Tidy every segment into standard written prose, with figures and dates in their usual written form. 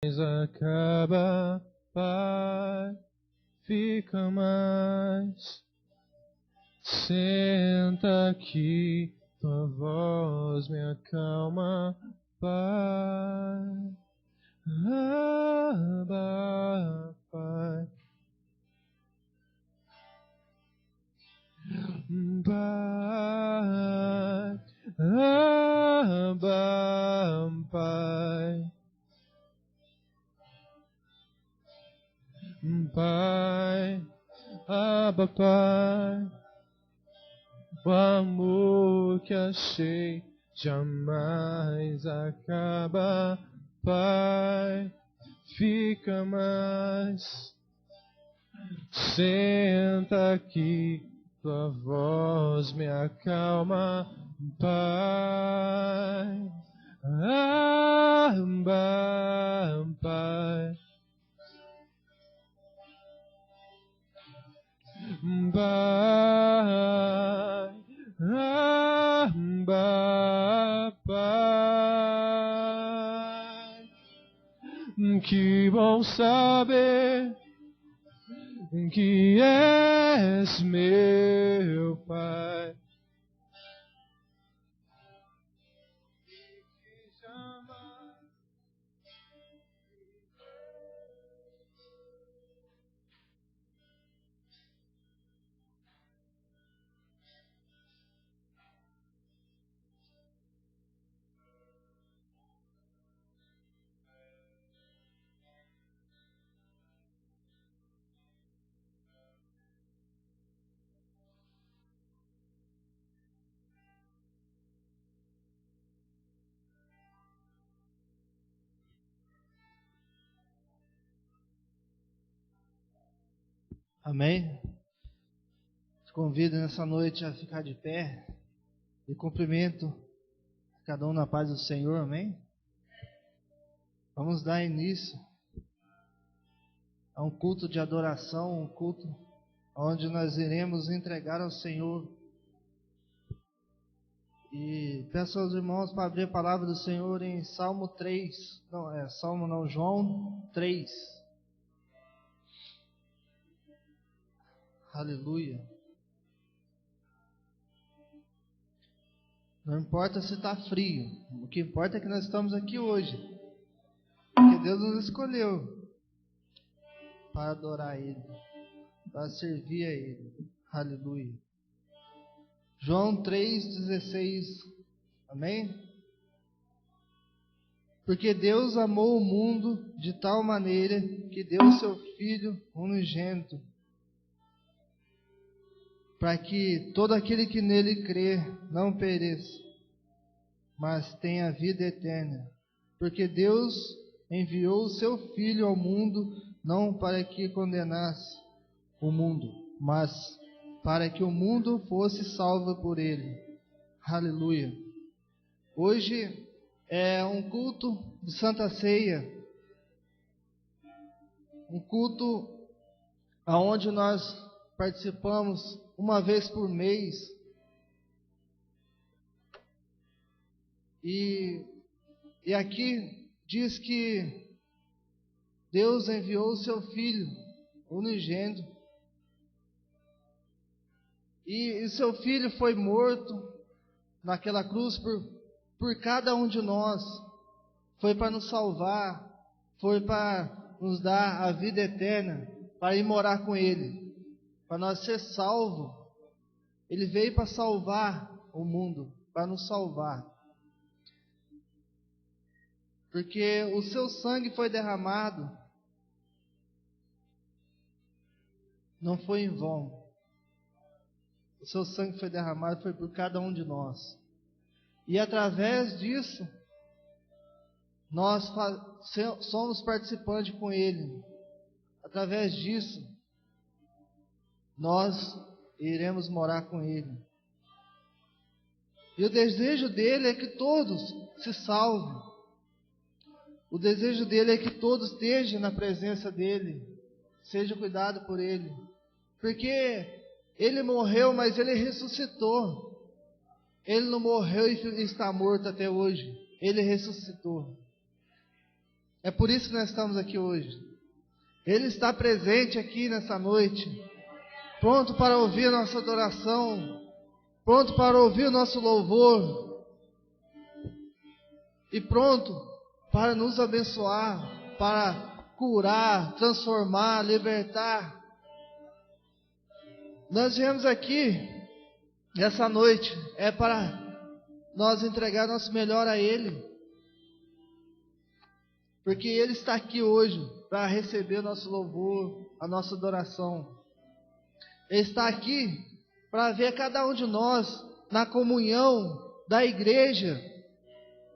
acaba, Pai, fica mais. Senta aqui, tua voz me acalma, Pai. Abba, Pai. Pai, Abba, Pai. Pai, Abba, Pai. O amor que achei jamais acaba, Pai, fica mais. Senta aqui, tua voz me acalma, Pai. Abba, Pai. Pai, Abba, Pai. Que bom saber que és meu Pai. Amém? Te convido nessa noite a ficar de pé e cumprimento cada um na paz do Senhor, amém? Vamos dar início a um culto de adoração, um culto onde nós iremos entregar ao Senhor. E peço aos irmãos para abrir a palavra do Senhor em Salmo 3, João 3. Aleluia. Não importa se está frio, o que importa é que nós estamos aqui hoje, porque Deus nos escolheu para adorar Ele, para servir a Ele. Aleluia. João 3,16. Amém? Porque Deus amou o mundo de tal maneira que deu o seu Filho unigênito, para que todo aquele que nele crê não pereça, mas tenha vida eterna. Porque Deus enviou o seu Filho ao mundo, não para que condenasse o mundo, mas para que o mundo fosse salvo por ele. Aleluia. Hoje é um culto de Santa Ceia, um culto onde nós participamos uma vez por mês. E aqui diz que Deus enviou o seu Filho unigênito. E o seu Filho foi morto naquela cruz por cada um de nós. Foi para nos salvar, foi para nos dar a vida eterna, para ir morar com Ele, para nós ser salvos. Ele veio para salvar o mundo, para nos salvar. Porque o seu sangue foi derramado, não foi em vão. O seu sangue foi derramado, foi por cada um de nós. E através disso, nós somos participantes com Ele. Através disso, nós iremos morar com Ele. E o desejo dele é que todos se salvem. O desejo dele é que todos estejam na presença dele, sejam cuidados por Ele. Porque Ele morreu, mas Ele ressuscitou. Ele não morreu e está morto até hoje. Ele ressuscitou. É por isso que nós estamos aqui hoje. Ele está presente aqui nessa noite, pronto para ouvir a nossa adoração, pronto para ouvir o nosso louvor e pronto para nos abençoar, para curar, transformar, libertar. Nós viemos aqui essa noite para nós entregar nosso melhor a Ele, porque Ele está aqui hoje para receber o nosso louvor, a nossa adoração. Ele está aqui para ver cada um de nós na comunhão da igreja,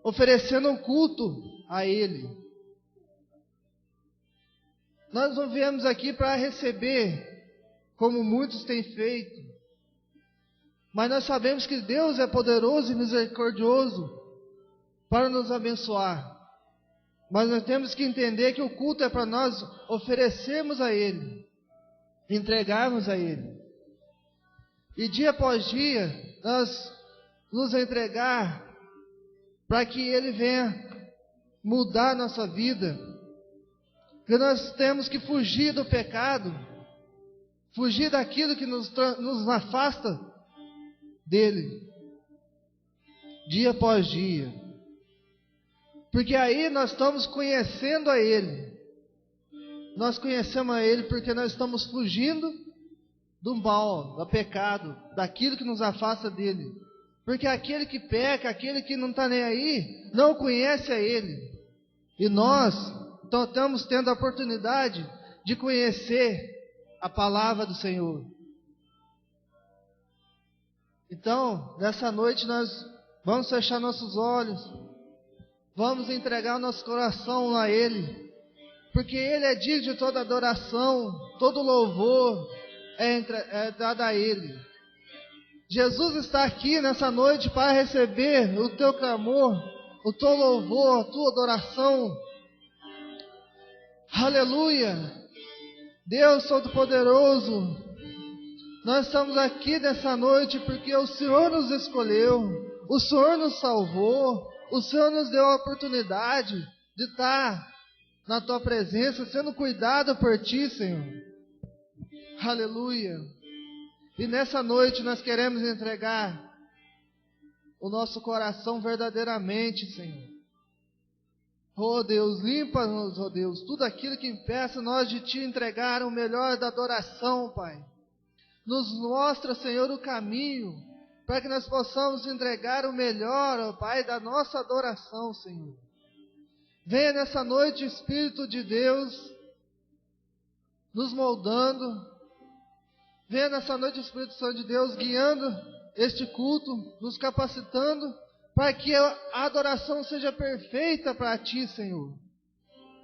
oferecendo um culto a Ele. Nós não viemos aqui para receber, como muitos têm feito, mas nós sabemos que Deus é poderoso e misericordioso para nos abençoar. Mas nós temos que entender que o culto é para nós oferecermos a Ele, entregarmos a Ele. E dia após dia, nós nos entregar para que Ele venha mudar a nossa vida. Porque nós temos que fugir do pecado, fugir daquilo que nos afasta dEle, dia após dia. Porque aí nós estamos conhecendo a Ele. Nós conhecemos a Ele porque nós estamos fugindo do mal, do pecado, daquilo que nos afasta dEle. Porque aquele que peca, aquele que não está nem aí, não conhece a Ele. E nós então estamos tendo a oportunidade de conhecer a palavra do Senhor. Então, nessa noite nós vamos fechar nossos olhos, vamos entregar o nosso coração a Ele, porque Ele é digno de toda adoração, todo louvor é dado a Ele. Jesus está aqui nessa noite para receber o teu clamor, o teu louvor, a tua adoração. Aleluia! Deus Todo-Poderoso, nós estamos aqui nessa noite porque o Senhor nos escolheu, o Senhor nos salvou, o Senhor nos deu a oportunidade de estar na Tua presença, sendo cuidado por Ti, Senhor. Aleluia! E nessa noite nós queremos entregar o nosso coração verdadeiramente, Senhor. Oh Deus, limpa-nos, oh Deus, tudo aquilo que impeça nós de Te entregar o melhor da adoração, Pai. Nos mostra, Senhor, o caminho, para que nós possamos entregar o melhor, ó Pai, da nossa adoração, Senhor. Venha nessa noite, Espírito de Deus, nos moldando. Venha nessa noite, Espírito Santo de Deus, guiando este culto, nos capacitando, para que a adoração seja perfeita para Ti, Senhor.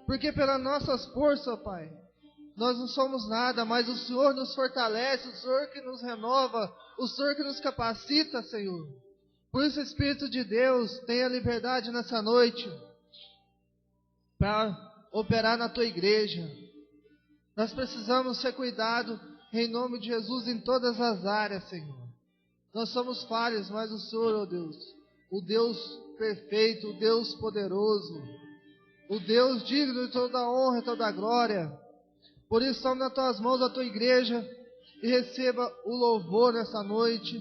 Porque pelas nossas forças, ó Pai, nós não somos nada, mas o Senhor nos fortalece, o Senhor que nos renova, o Senhor que nos capacita, Senhor. Por isso, Espírito de Deus, tenha liberdade nessa noite para operar na Tua igreja. Nós precisamos ser cuidados em nome de Jesus em todas as áreas, Senhor. Nós somos falhos, mas o Senhor, ó Deus, o Deus perfeito, o Deus poderoso, o Deus digno de toda a honra e toda a glória. Por isso, tome nas Tuas mãos a Tua igreja e receba o louvor nessa noite.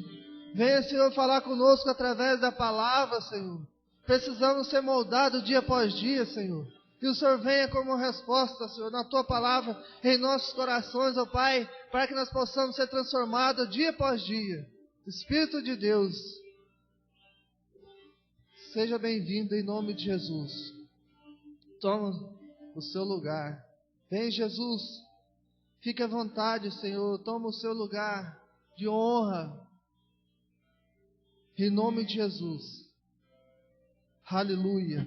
Venha, Senhor, falar conosco através da palavra, Senhor. Precisamos ser moldados dia após dia, Senhor. Que o Senhor venha como resposta, Senhor, na Tua palavra, em nossos corações, ó Pai, para que nós possamos ser transformados dia após dia. Espírito de Deus, seja bem-vindo em nome de Jesus. Toma o seu lugar. Vem, Jesus, fique à vontade, Senhor, toma o seu lugar de honra, em nome de Jesus. Aleluia.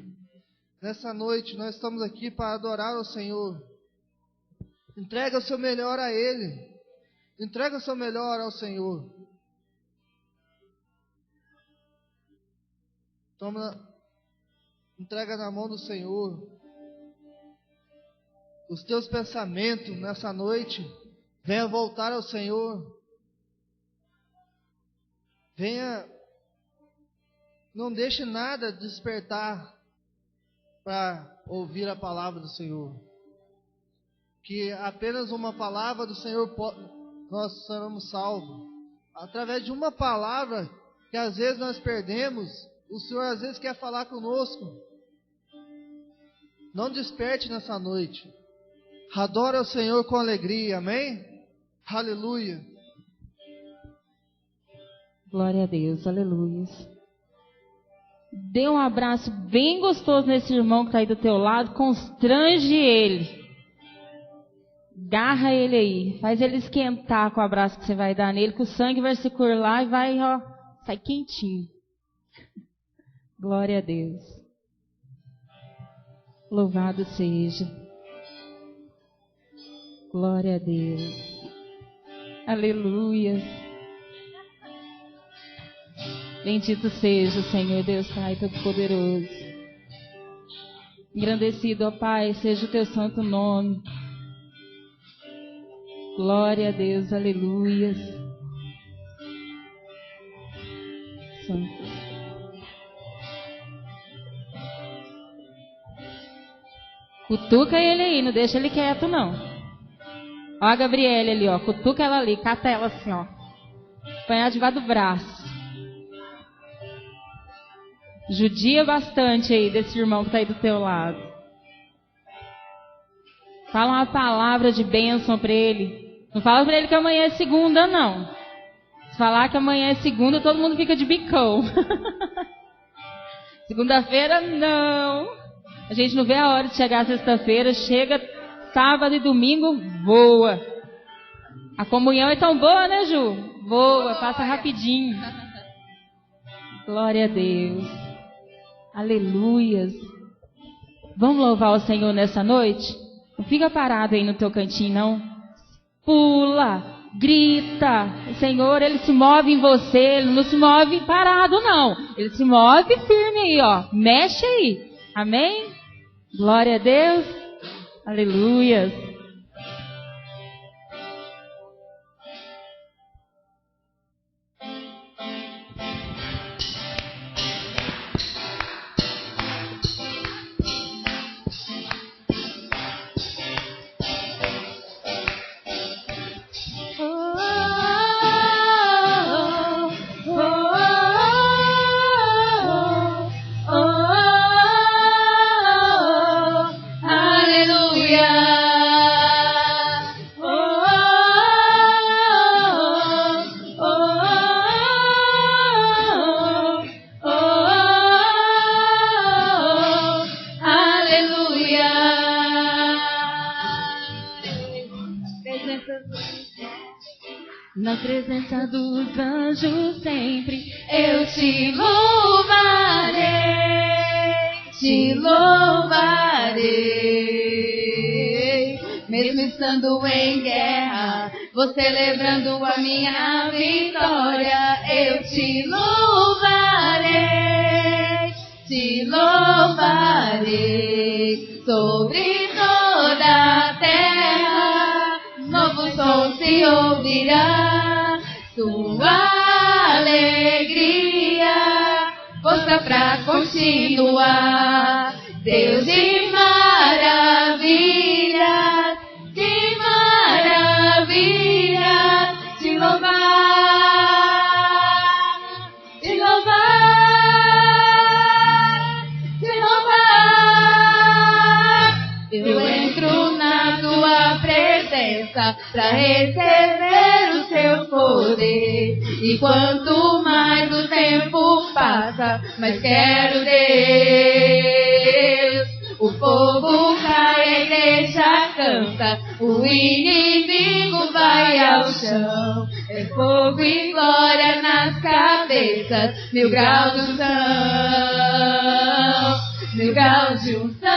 Nessa noite nós estamos aqui para adorar o Senhor. Entrega o seu melhor a Ele, entrega o seu melhor ao Senhor. Entrega na mão do Senhor os teus pensamentos nessa noite. Venha voltar ao Senhor. Venha, não deixe nada despertar para ouvir a palavra do Senhor. Que apenas uma palavra do Senhor nós seremos salvos. Através de uma palavra que às vezes nós perdemos, o Senhor às vezes quer falar conosco. Não desperte nessa noite. Adora o Senhor com alegria, amém? Aleluia. Glória a Deus, aleluia. Dê um abraço bem gostoso nesse irmão que está aí do teu lado, constrange ele. Garra ele aí, faz ele esquentar com o abraço que você vai dar nele, que o sangue vai circular e vai, ó, sai quentinho. Glória a Deus. Louvado seja. Glória a Deus. Aleluia. Bendito seja o Senhor Deus Pai Todo-Poderoso. Engrandecido, ó Pai, seja o teu santo nome. Glória a Deus, aleluia. Santo. Cutuca ele aí, não deixa ele quieto não. Ó a Gabriele ali, ó, cutuca ela ali, cata ela assim, ó. Apanhar debaixo do braço. Judia bastante aí desse irmão que tá aí do teu lado. Fala uma palavra de bênção para ele. Não fala para ele que amanhã é segunda, não. Se falar que amanhã é segunda, todo mundo fica de bicão. Segunda-feira, não. A gente não vê a hora de chegar sexta-feira. Chega sábado e domingo, voa. A comunhão é tão boa, né, Ju? Voa, passa rapidinho. Glória a Deus. Aleluias. Vamos louvar o Senhor nessa noite? Não fica parado aí no teu cantinho, não. Pula, grita. O Senhor, Ele se move em você. Ele não se move parado, não. Ele se move firme aí, ó. Mexe aí. Amém? Glória a Deus. Aleluias. Na presença dos anjos sempre eu te louvarei, te louvarei. Mesmo estando em guerra, você celebrando a minha vitória, eu te louvarei sobre toda a terra. Novo som se ouvirá, sua alegria, força pra continuar. Deus de maravilha, te louvar, te louvar, te louvar. Eu entro na tua presença pra receber o teu poder. E quanto mais o tempo passa, mais quero Deus. O povo cai, a igreja canta, o inimigo vai ao chão. É fogo e glória nas cabeças, 1000 graus de unção, 1000 graus de unção.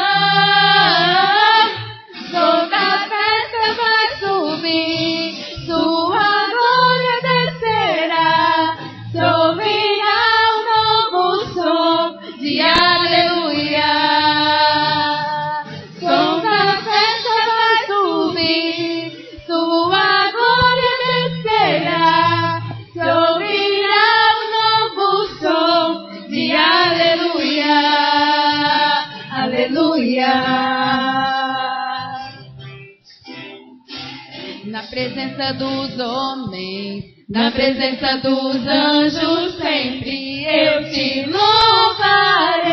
Toda a festa vai subir, sua glória descerá, se ouvirá um novo som de aleluia. Toda a festa vai subir, sua glória descerá, se ouvirá um novo som de aleluia, aleluia. Na presença dos homens, na presença dos anjos, sempre eu te louvarei,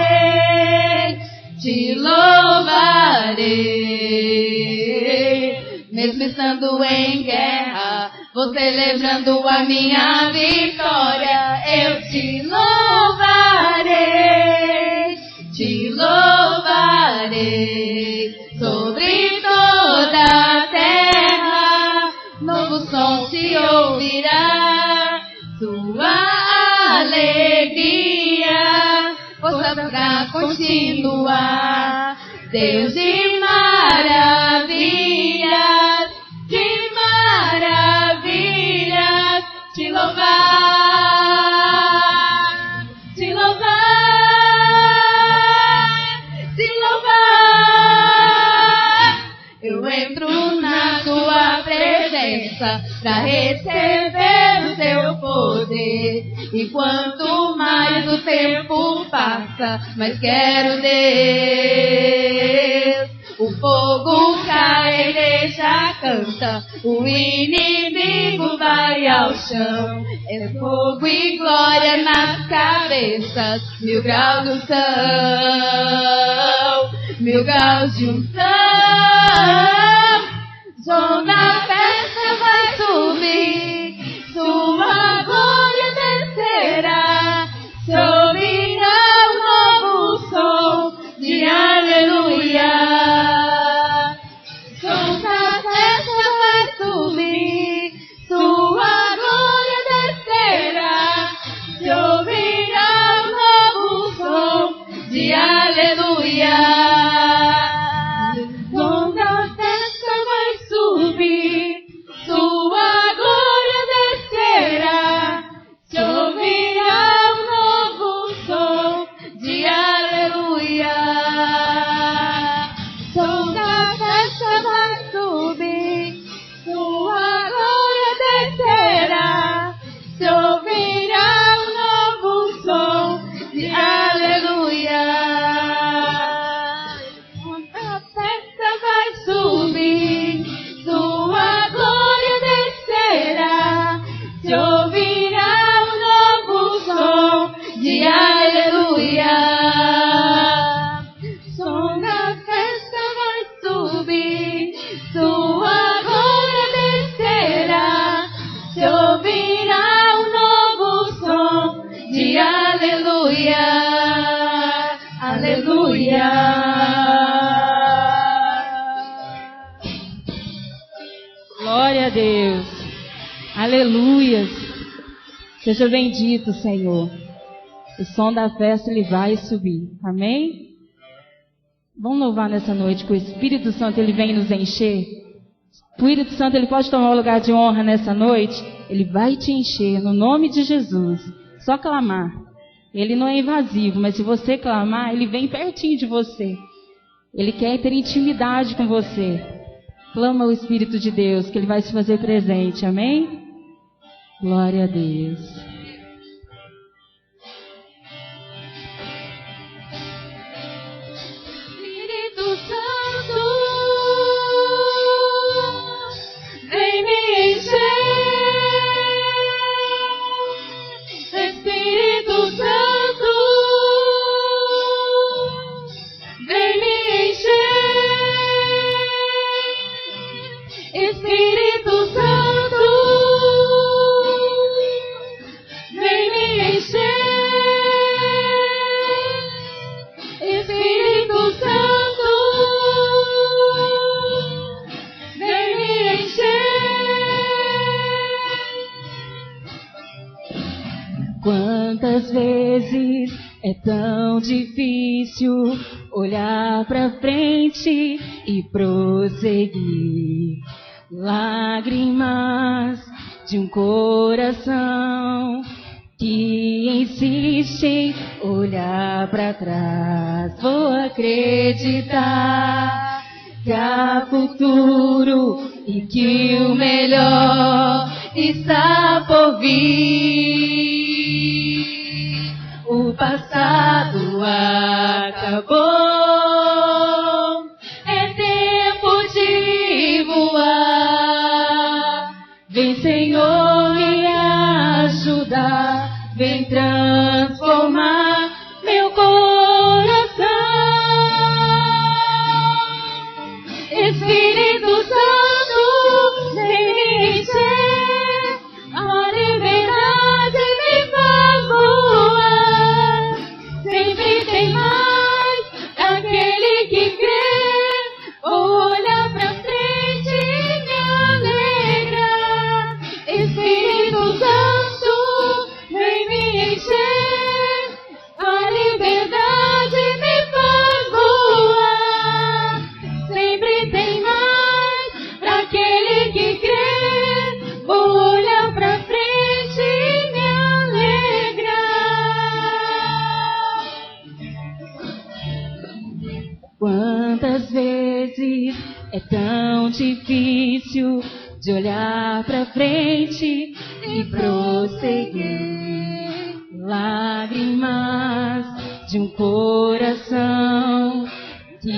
te louvarei. Mesmo estando em guerra, vou celebrando a minha vitória, eu te louvarei, te louvarei. Sobre toda a terra, novo som se ouvirá, sua alegria, força pra continuar. Deus de maravilhas, te louvar, te louvar, te louvar. Eu entro na tua presença pra receber o teu poder. E quanto mais o tempo passa, mais quero Deus. O fogo cai, a igreja canta, o inimigo vai ao chão. É fogo e glória nas cabeças, 1000 graus de unção, 1000 graus de unção. Som da festa vai subir, sua glória descerá, se ouvirá um novo som de aleluia. Som da festa vai subir, sua glória descerá, se ouvirá um novo som de aleluia. Som da festa vai subir, sua glória descerá, se ouvirá um novo som de aleluia. Som da festa vai subir, sua glória descerá, se ouvirá um novo som de aleluia. Som da festa vai subir, sua glória descerá, se ouvirá um novo som de aleluia. Som da festa vai subir, sua glória descerá, se ouvirá um novo som de aleluia, aleluia. Glória a Deus. Aleluias. Seja bendito, Senhor. O som da festa, ele vai subir. Amém? Vamos louvar nessa noite que o Espírito Santo, ele vem nos encher. O Espírito Santo, ele pode tomar o lugar de honra nessa noite. Ele vai te encher, no nome de Jesus. Só clamar. Ele não é invasivo, mas se você clamar, ele vem pertinho de você. Ele quer ter intimidade com você. Clama o Espírito de Deus, que ele vai se fazer presente. Amém? Glória a Deus. Espírito Santo, vem me encher. Espírito Santo, vem me encher. Espírito Santo, vem me encher. Espírito Santo, vem me encher. Quantas vezes é tão difícil olhar pra frente e prosseguir. Lágrimas de um coração que insiste em olhar pra trás. Vou acreditar que há futuro e que o melhor está por vir. O passado acabou, é tempo de voar. Vem, Senhor, me ajudar. Vem transformar meu coração. Espírito Santo, vem me encher. A liberdade me faz voar. Sempre tem mais aquele que crê. Olha pra frente e me alegra. Espírito Santo, vem me encher. A liberdade me faz voar. Sempre tem mais pra aquele que crê. Vou olhar pra frente e me alegrar. Quantas vezes é tão difícil de olhar pra frente e prosseguir. Lágrimas de um coração que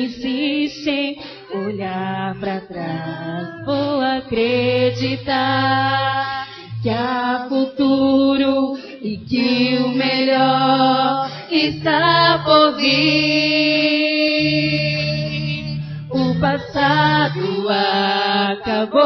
insiste em olhar pra trás. Vou acreditar que há futuro e que o melhor está por vir. O passado acabou,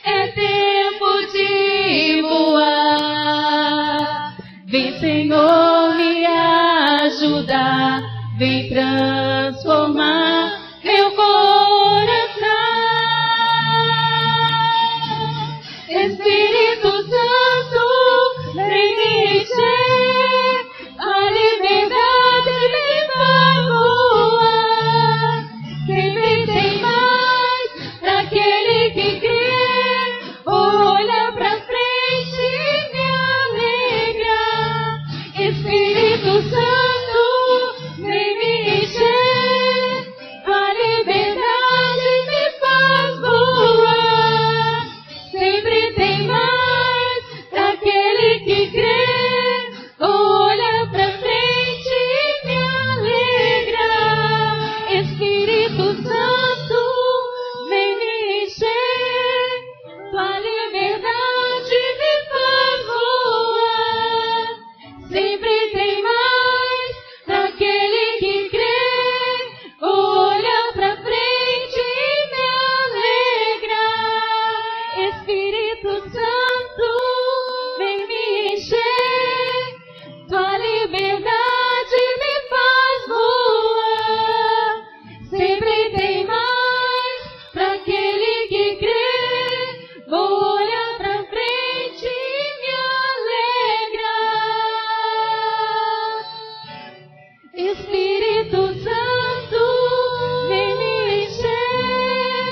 é tempo de voar. Vem, Senhor, me ajudar. Vem transformar meu coração. Espírito Santo, vem me encher. A liberdade me faz voar. Sempre tem mais pra aquele que crê. Olha pra frente e me alegra. Espírito Santo, vem me encher. A liberdade me faz voar. Sempre tem mais pra aquele que crê. Olha pra frente e me alegra. Espírito Santo, vem me encher. Tua liberdade me faz voar. Sempre tem mais pra aquele que crê. Olha pra frente e me alegra. Espírito Santo, vem me encher. Tua liberdade me faz voar. Sempre tem mais pra aquele que crê. Vou olhar pra frente e me alegra. Espírito Santo, vem me encher.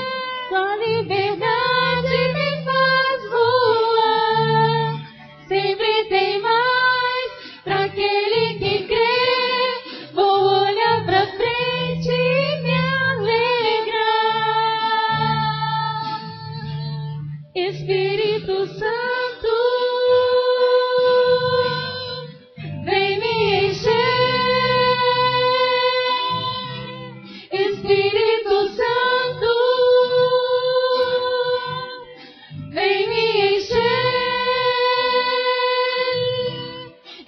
Tua liberdade me faz voar. Sempre tem mais pra aquele que crê. Vou olhar pra frente e me alegrar. Espírito Santo, vem me encher. Espírito Santo, vem me encher.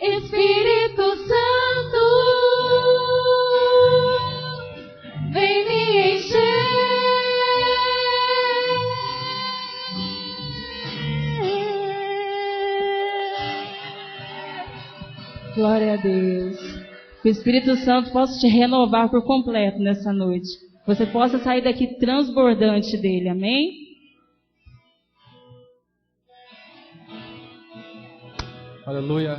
Espírito Santo, vem me encher. Glória a Deus. Que o Espírito Santo possa te renovar por completo nessa noite. Você possa sair daqui transbordante dele. Amém? Aleluia.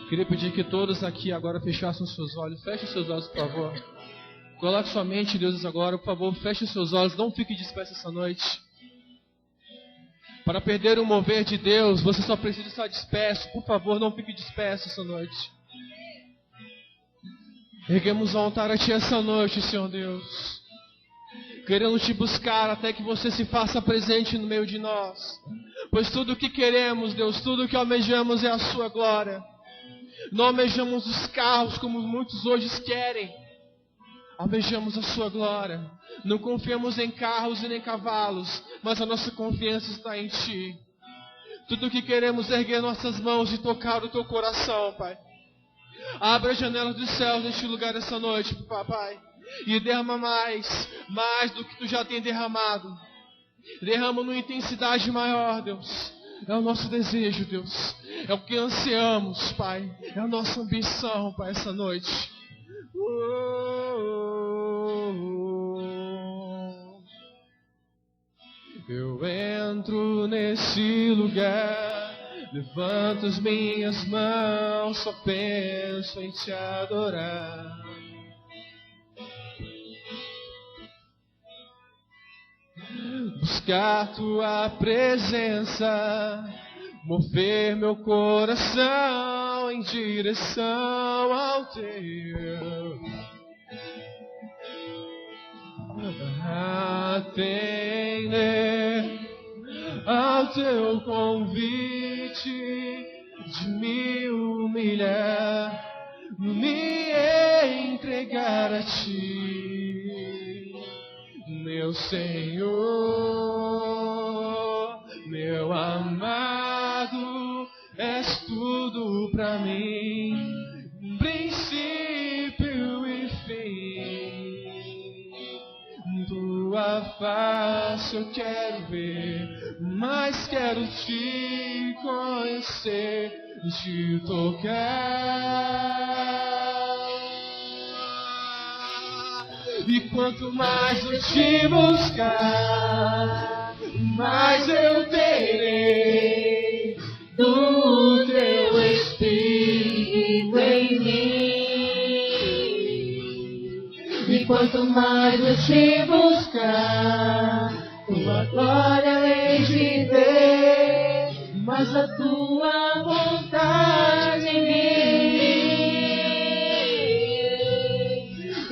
Queria pedir que todos aqui agora fechassem os seus olhos. Feche os seus olhos, por favor. Coloque sua mente em Deus agora, por favor. Feche os seus olhos. Não fique disperso essa noite. Para perder o mover de Deus, você só precisa estar disperso. Por favor, não fique disperso essa noite. Erguemos o altar a Ti essa noite, Senhor Deus. Queremos Te buscar até que você se faça presente no meio de nós. Pois tudo o que queremos, Deus, tudo o que almejamos é a Sua glória. Não almejamos os carros como muitos hoje querem. almejamos a sua glória. Não confiamos em carros e nem cavalos, mas a nossa confiança está em Ti. Tudo que queremos é erguer nossas mãos e tocar o Teu coração, Pai. Abra a janela dos céus neste lugar essa noite, Pai. E derrama mais do que Tu já tem derramado. Derrama numa intensidade maior, Deus. É o nosso desejo, Deus. É o que ansiamos, Pai. É a nossa ambição, Pai, essa noite. Eu entro nesse lugar, levanto as minhas mãos, só penso em Te adorar. Buscar Tua presença, mover meu coração em direção ao Teu. Atender ao Teu convite de me humilhar, me entregar a Ti, meu Senhor, meu amado, és tudo pra mim, princípio e fim. Tua face eu quero ver, mas quero Te conhecer, Te tocar. E quanto mais eu Te buscar, mais eu terei do Teu Espírito em mim. E quanto mais eu Te buscar, Tua glória hei de ver, mas a Tua vontade em mim.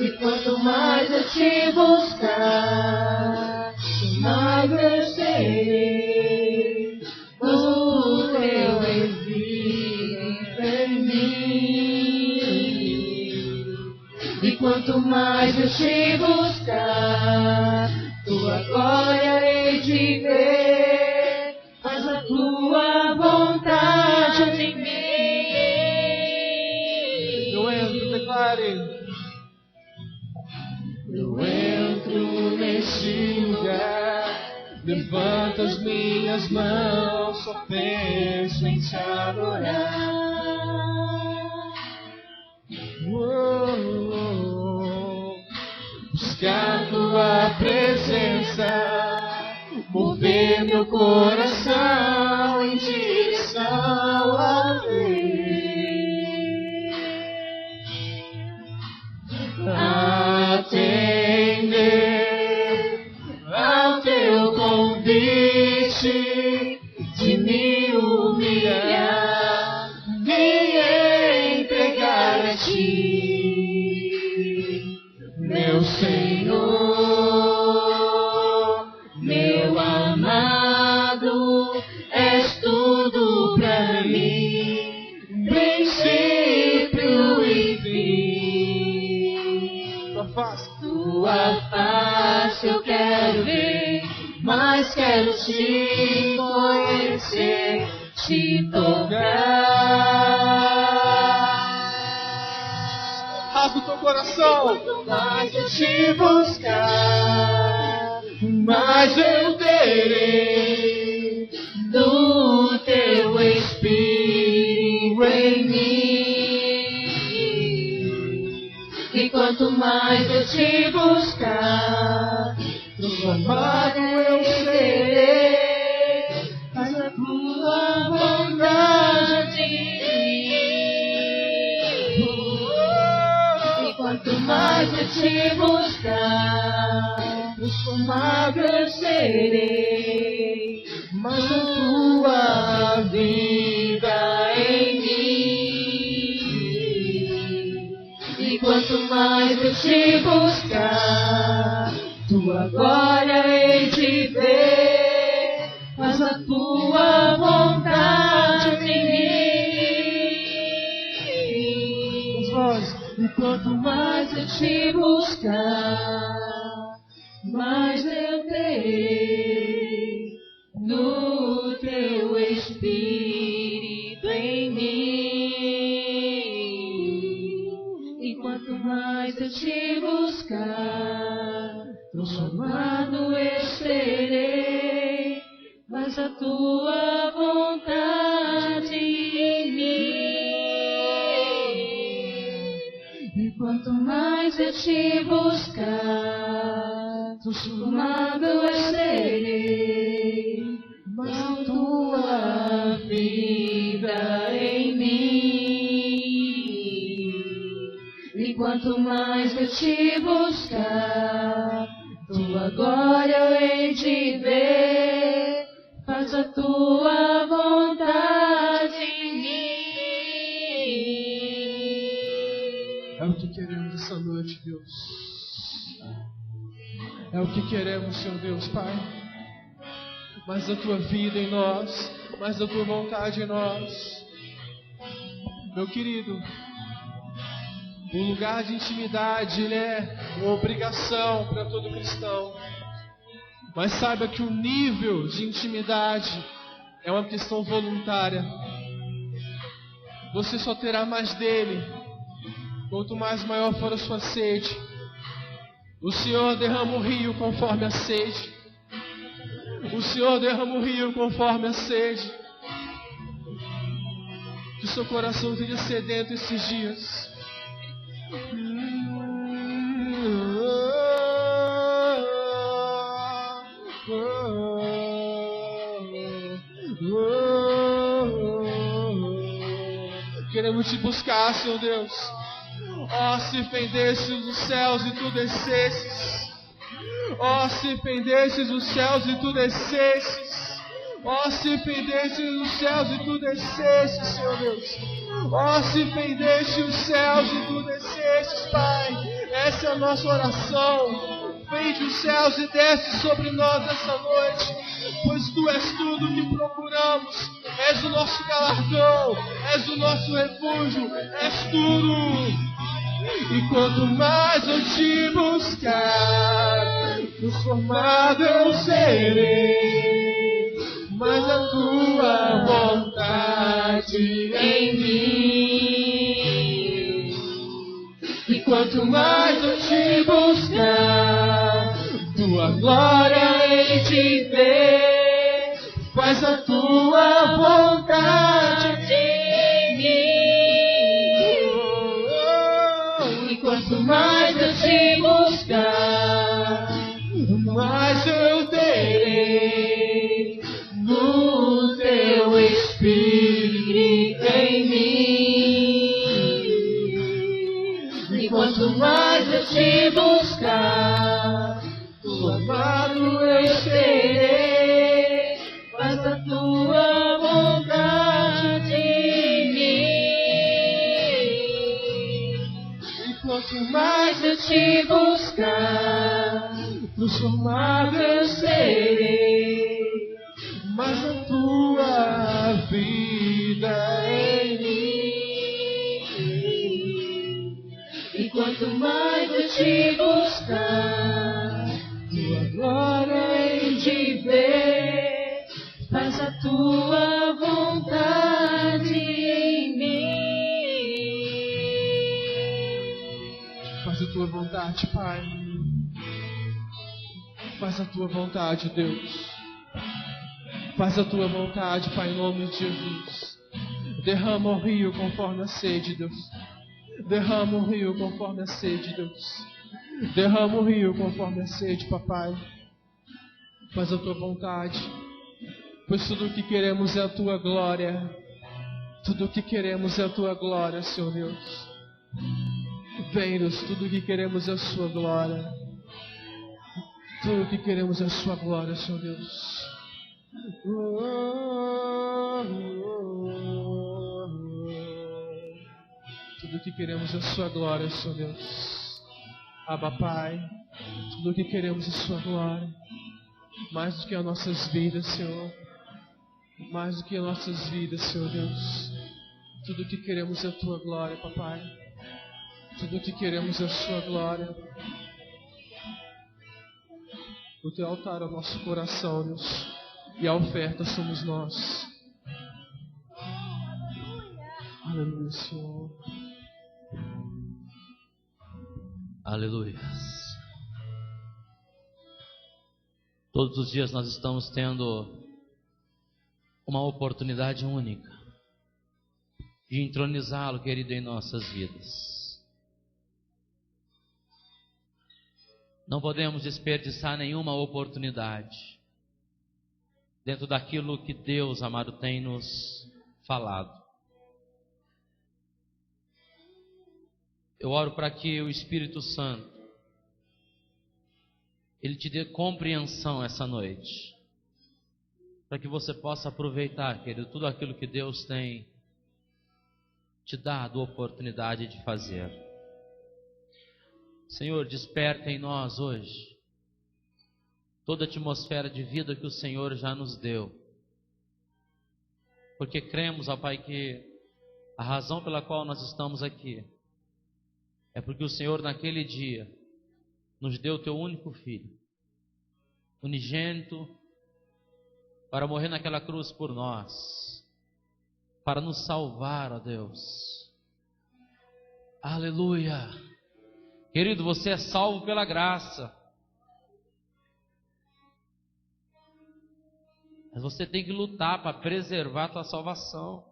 E quanto mais eu Te buscar, mais eu serei o Teu Espírito em mim. E quanto mais eu Te buscar, Tua glória hei de ver, mas a Tua vontade em mim. Eu entro, declare. Eu entro nesse lugar, levanto as minhas mãos, só penso em Te adorar. Buscar Tua presença, mover meu coração em direção ao Teu. Atender ao Teu convite de me humilhar, me entregar a Ti, meu Senhor, meu amado, és tudo pra mim, princípio e fim. Tua face eu quero ver, mas quero Te conhecer, Te tocar. Rasga o teu coração. Quanto mais eu Te buscar, mais eu terei do Teu Espírito em mim. E quanto mais eu Te buscar, Tua glória eu serei, mas a Tua vontade em mim. E quanto mais eu Te buscar, transformado eu serei, mas a Tua vida em mim. E quanto mais eu Te buscar, Tua glória hei de ver, mas a Tua vontade em mim. E quanto mais eu te buscar, mais eu terei no teu Espírito em mim. E quanto mais eu te buscar, transformado eu serei, mas a tua vontade em mim. E quanto mais eu te buscar, transformado eu serei, mas a tua vida em mim. E quanto mais eu te buscar, tua glória eu hei de ver, faz a tua vontade em mim. É o que queremos essa noite, Deus. É o que queremos, Senhor Deus, Pai. Mais da tua vida em nós, mais da tua vontade em nós. Meu querido, o lugar de intimidade, ele é uma obrigação para todo cristão. Mas saiba que o nível de intimidade é uma questão voluntária. Você só terá mais dele quanto mais maior for a sua sede. O Senhor derrama o rio conforme a sede. O Senhor derrama o rio conforme a sede. Que o seu coração esteja sedento esses dias. Queremos te buscar, Senhor Deus. Ó, se fendesses os céus e tu descesses. Ó, se fendesses os céus e tu descesses. Ó, se fendesses os céus e tu descesses, Senhor Deus. Ó, se fendesses os céus e tu descesses, Pai. Essa é a nossa oração. Fende os céus e desce sobre nós essa noite, pois tu és tudo o que procuramos. És o nosso galardão, és o nosso refúgio, és tudo. E quanto mais eu te buscar, transformado eu serei, mais a tua vontade em mim. E quanto mais eu te buscar, tua glória hei de ver, faz a tua vontade em mim. E quanto mais eu te buscar, mais eu terei no teu Espírito em mim. E quanto mais eu te buscar, tua amado eu serei, faz a tua vontade em mim. E quanto mais eu te buscar, transformado eu serei, mas a tua vida em mim. E quanto mais eu te buscar, tua glória hei de ver, faz a tua vontade em mim. Faz a tua vontade, Pai. Faz a tua vontade, Deus. Faz a tua vontade, Pai, em nome de Jesus. Derrama o rio conforme a sede, Deus. Derrama o rio conforme a sede, Deus. Derrama o rio conforme a sede, Papai. Faz a tua vontade, pois tudo o que queremos é a tua glória. Tudo o que queremos é a tua glória, Senhor Deus. Vem, Deus, tudo o que queremos é a sua glória. Tudo o que queremos é a sua glória, Senhor Deus. Tudo o que queremos é a sua glória, Senhor Deus. Abba, Pai, tudo o que queremos é a sua glória. Mais do que as nossas vidas, Senhor. Mais do que as nossas vidas, Senhor Deus. Tudo o que queremos é a tua glória, Papai. Tudo que queremos é a sua glória. O teu altar é o nosso coração, Deus, e a oferta somos nós. Aleluia, Senhor. Aleluia. Todos os dias nós estamos tendo uma oportunidade única de entronizá-lo, querido, em nossas vidas. Não podemos desperdiçar nenhuma oportunidade dentro daquilo que Deus, amado, tem nos falado. Eu oro para que o Espírito Santo, Ele te dê compreensão essa noite, para que você possa aproveitar, querido, tudo aquilo que Deus tem te dado oportunidade de fazer. Senhor, desperta em nós hoje toda a atmosfera de vida que o Senhor já nos deu, porque cremos, ó Pai, que a razão pela qual nós estamos aqui é porque o Senhor naquele dia nos deu o teu único filho, unigênito, para morrer naquela cruz por nós, para nos salvar, ó Deus. Aleluia. Querido, você é salvo pela graça, mas você tem que lutar para preservar a tua salvação.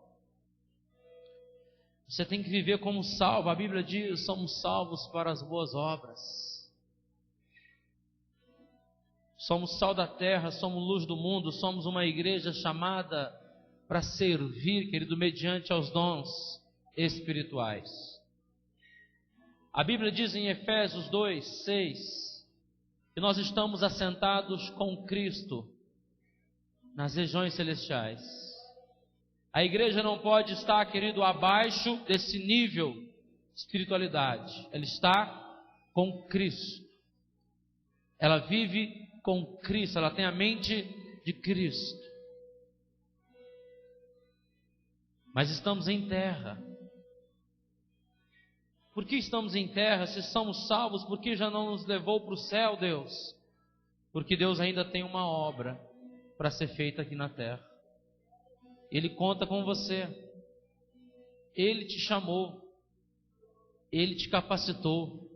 Você tem que viver como salvo. A Bíblia diz: somos salvos para as boas obras. Somos sal da terra, somos luz do mundo, somos uma igreja chamada para servir, querido, mediante aos dons espirituais. A Bíblia diz em Efésios 2:6 que nós estamos assentados com Cristo nas regiões celestiais. A igreja não pode estar, querido, abaixo desse nível de espiritualidade. Ela está com Cristo. Ela vive com Cristo, ela tem a mente de Cristo. Mas estamos em terra. Por que estamos em terra? Se somos salvos, por que já não nos levou para o céu, Deus? Porque Deus ainda tem uma obra para ser feita aqui na terra. Ele conta com você. Ele te chamou. Ele te capacitou.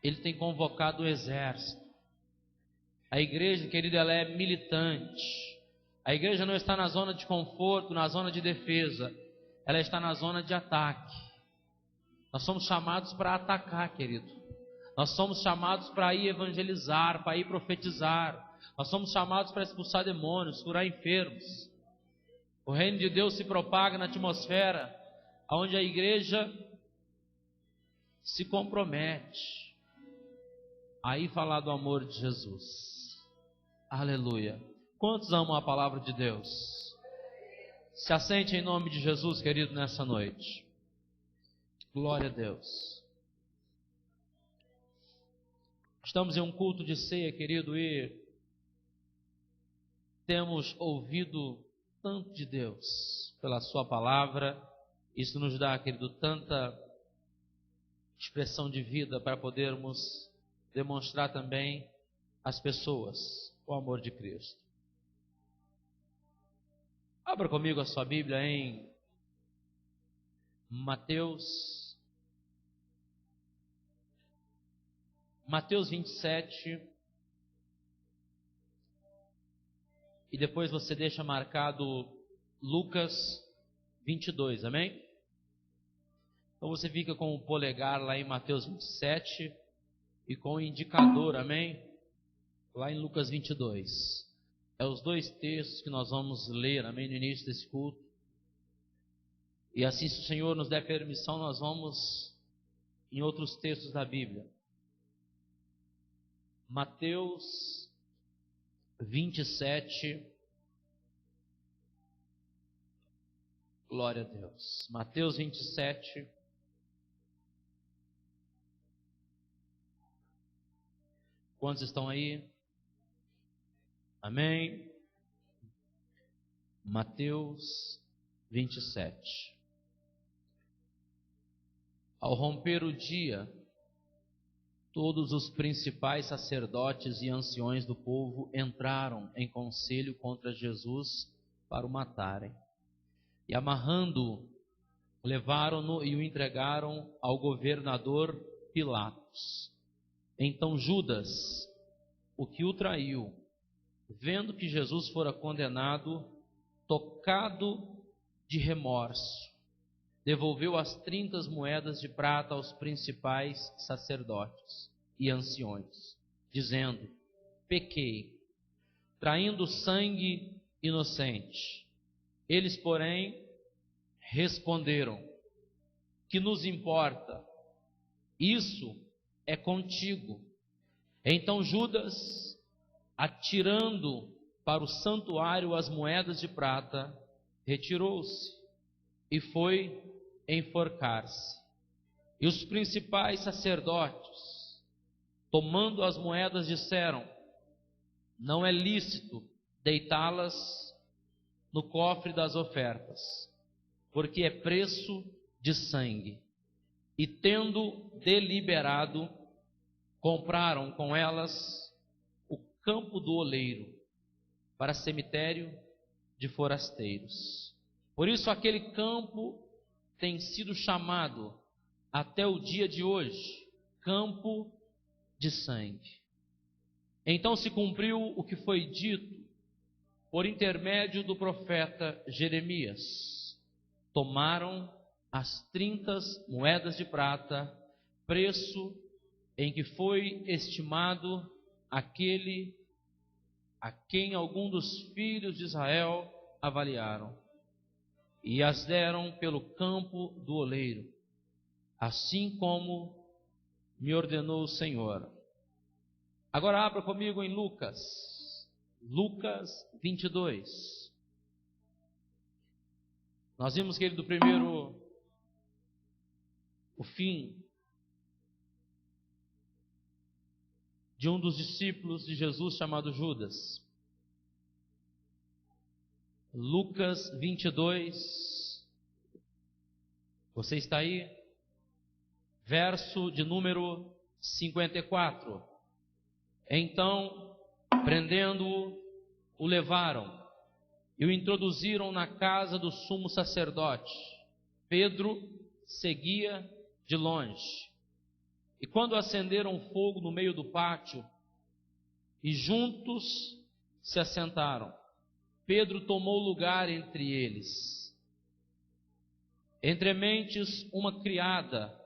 Ele tem convocado o exército. A igreja, querida, ela é militante. A igreja não está na zona de conforto, na zona de defesa. Ela está na zona de ataque. Nós somos chamados para atacar, querido. Nós somos chamados para ir evangelizar, para ir profetizar. Nós somos chamados para expulsar demônios, curar enfermos. O reino de Deus se propaga na atmosfera, onde a igreja se compromete a ir falar do amor de Jesus. Aleluia. Quantos amam a palavra de Deus? Se assente em nome de Jesus, querido, nessa noite. Glória a Deus. Estamos em um culto de ceia, querido, e temos ouvido tanto de Deus pela sua palavra. Isso nos dá, querido, tanta expressão de vida para podermos demonstrar também às pessoas o amor de Cristo. Abra comigo a sua Bíblia em Mateus 27, e depois você deixa marcado Lucas 22, amém? Então você fica com o polegar lá em Mateus 27 e com o indicador, amém? Lá em Lucas 22. É os dois textos que nós vamos ler, amém, no início desse culto. E assim, se o Senhor nos der permissão, nós vamos em outros textos da Bíblia. Mateus 27. Glória a Deus. Mateus 27. Quantos estão aí? Amém. Mateus 27. Ao romper o dia, todos os principais sacerdotes e anciões do povo entraram em conselho contra Jesus para o matarem. E amarrando-o, levaram-no e o entregaram ao governador Pilatos. Então Judas, o que o traiu, vendo que Jesus fora condenado, tocado de remorso, devolveu as 30 moedas de prata aos principais sacerdotes e anciões, dizendo: pequei, traindo sangue inocente. Eles, porém, responderam: que nos importa? Isso é contigo. Então Judas, atirando para o santuário as moedas de prata, retirou-se e foi enforcar-se. E os principais sacerdotes, tomando as moedas, disseram: não é lícito deitá-las no cofre das ofertas, porque é preço de sangue. E tendo deliberado, compraram com elas o campo do oleiro para cemitério de forasteiros. Por isso aquele campo tem sido chamado até o dia de hoje campo de sangue. Então se cumpriu o que foi dito por intermédio do profeta Jeremias: tomaram as 30 moedas de prata, preço em que foi estimado aquele a quem algum dos filhos de Israel avaliaram, e as deram pelo campo do oleiro, assim como me ordenou o Senhor. Agora abra comigo em Lucas 22. Nós vimos, querido, primeiro o fim de um dos discípulos de Jesus chamado Judas. Lucas 22, você está aí? Verso de número 54. Então, prendendo-o, o levaram e o introduziram na casa do sumo sacerdote. Pedro seguia de longe. E quando acenderam fogo no meio do pátio e juntos se assentaram, Pedro tomou lugar entre eles. Entre mentes, uma criada,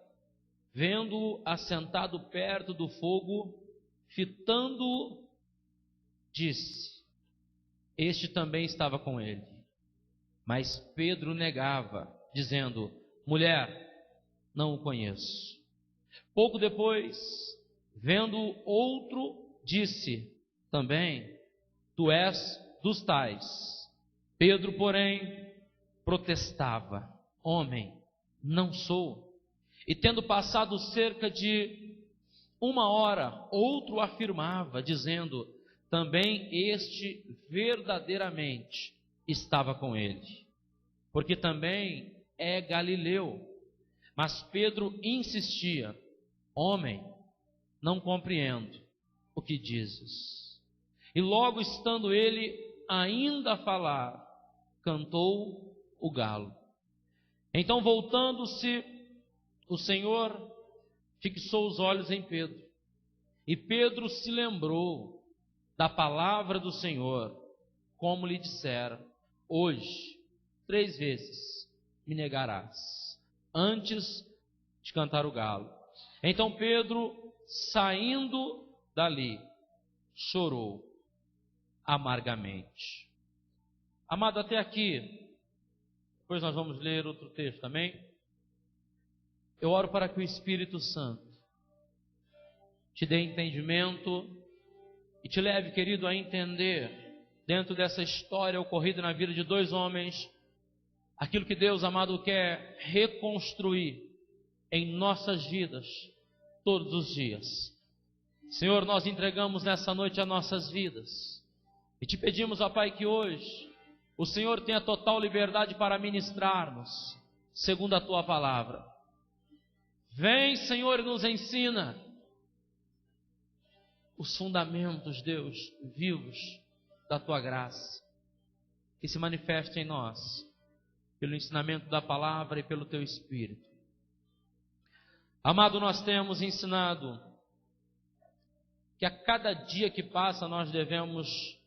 vendo-o assentado perto do fogo, fitando-o, disse: este também estava com ele. Mas Pedro negava, dizendo: mulher, não o conheço. Pouco depois, vendo outro, disse também: tu és dos tais. Pedro, porém, protestava: homem, não sou. E tendo passado cerca de 1 hora, outro afirmava, dizendo: também este verdadeiramente estava com ele, porque também é galileu. Mas Pedro insistia: homem, não compreendo o que dizes. E logo estando ele ainda a falar, cantou o galo. Então, voltando-se, o Senhor fixou os olhos em Pedro. E Pedro se lembrou da palavra do Senhor, como lhe dissera: hoje 3 vezes me negarás, antes de cantar o galo. Então Pedro, saindo dali, chorou amargamente. Amado, até aqui, depois nós vamos ler outro texto também. Eu oro para que o Espírito Santo te dê entendimento e te leve, querido, a entender, dentro dessa história ocorrida na vida de 2 homens, aquilo que Deus, amado, quer reconstruir em nossas vidas todos os dias. Senhor, nós entregamos nessa noite as nossas vidas e te pedimos, ó Pai, que hoje o Senhor tenha total liberdade para ministrar-nos segundo a tua palavra. Vem, Senhor, e nos ensina os fundamentos, Deus, vivos da Tua graça, que se manifeste em nós, pelo ensinamento da palavra e pelo Teu Espírito. Amado, nós temos ensinado que a cada dia que passa nós devemos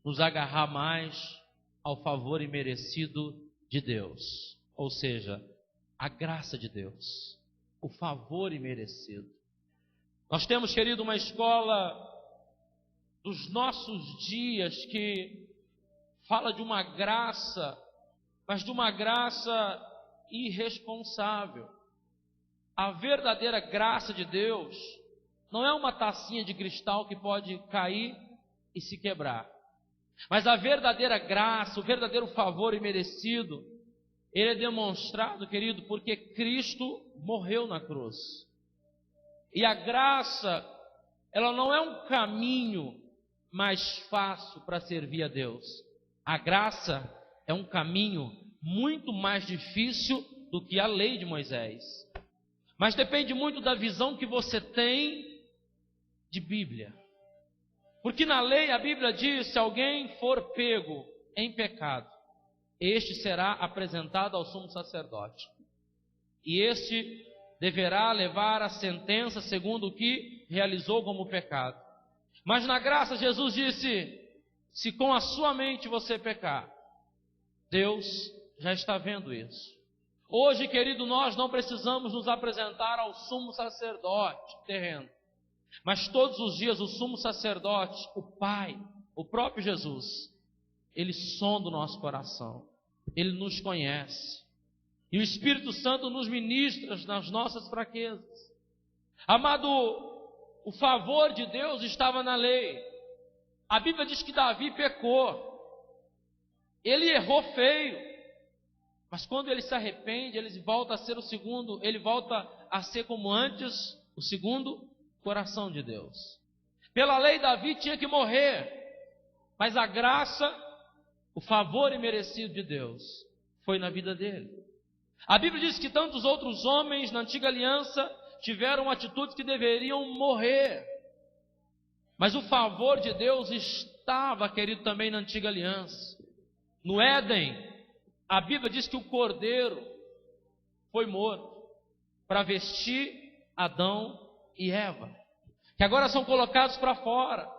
nos agarrar mais ao favor imerecido de Deus, ou seja, a graça de Deus, o favor imerecido. Nós temos, querido, uma escola dos nossos dias que fala de uma graça, mas de uma graça irresponsável. A verdadeira graça de Deus não é uma tacinha de cristal que pode cair e se quebrar. Mas a verdadeira graça, o verdadeiro favor imerecido, ele é demonstrado, querido, porque Cristo morreu na cruz. E a graça, ela não é um caminho mais fácil para servir a Deus. A graça é um caminho muito mais difícil do que a lei de Moisés. Mas depende muito da visão que você tem de Bíblia. Porque na lei a Bíblia diz: se alguém for pego em pecado, este será apresentado ao sumo sacerdote. E este deverá levar a sentença segundo o que realizou como pecado. Mas na graça Jesus disse: se com a sua mente você pecar, Deus já está vendo isso. Hoje, querido, nós não precisamos nos apresentar ao sumo sacerdote terreno. Mas todos os dias o sumo sacerdote, o Pai, o próprio Jesus, ele sonda o nosso coração. Ele nos conhece. E o Espírito Santo nos ministra nas nossas fraquezas. Amado, o favor de Deus estava na lei. A Bíblia diz que Davi pecou. Ele errou feio. Mas quando ele se arrepende, ele volta a ser o segundo, ele volta a ser como antes, o segundo coração de Deus. Pela lei, Davi tinha que morrer. Mas a graça, o favor imerecido de Deus, foi na vida dele. A Bíblia diz que tantos outros homens na antiga aliança tiveram atitudes que deveriam morrer. Mas o favor de Deus estava, querido, também na antiga aliança. No Éden, a Bíblia diz que o cordeiro foi morto para vestir Adão e Eva, que agora são colocados para fora,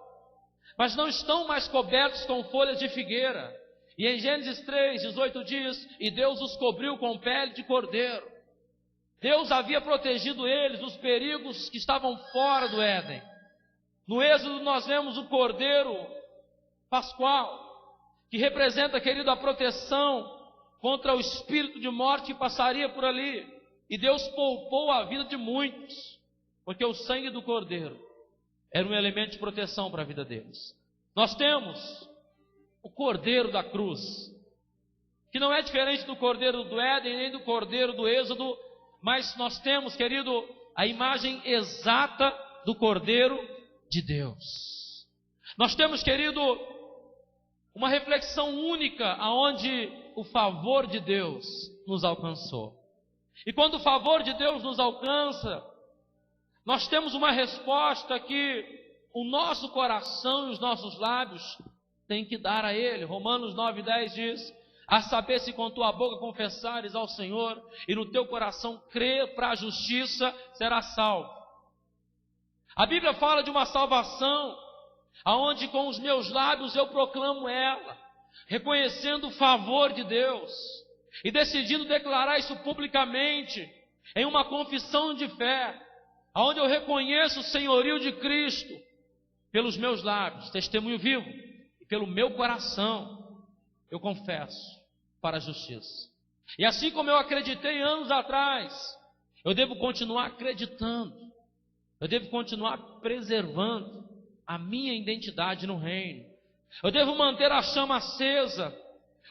mas não estão mais cobertos com folhas de figueira. E em Gênesis 3:18 diz: e Deus os cobriu com pele de cordeiro. Deus havia protegido eles dos perigos que estavam fora do Éden. No Êxodo nós vemos o cordeiro pascual, que representa, querido, a proteção contra o espírito de morte que passaria por ali. E Deus poupou a vida de muitos, porque o sangue do cordeiro era um elemento de proteção para a vida deles. Nós temos o cordeiro da cruz, que não é diferente do cordeiro do Éden, nem do cordeiro do Êxodo, mas nós temos, querido, a imagem exata do cordeiro de Deus. Nós temos, querido, uma reflexão única aonde o favor de Deus nos alcançou. E quando o favor de Deus nos alcança, nós temos uma resposta que o nosso coração e os nossos lábios têm que dar a Ele. Romanos 9:10 diz: a saber, se com tua boca confessares ao Senhor e no teu coração crer para a justiça, serás salvo. A Bíblia fala de uma salvação aonde com os meus lábios eu proclamo ela, reconhecendo o favor de Deus e decidindo declarar isso publicamente em uma confissão de fé, aonde eu reconheço o senhorio de Cristo pelos meus lábios, testemunho vivo, e pelo meu coração eu confesso para a justiça. E assim como eu acreditei anos atrás, eu devo continuar acreditando, eu devo continuar preservando a minha identidade no reino. Eu devo manter a chama acesa.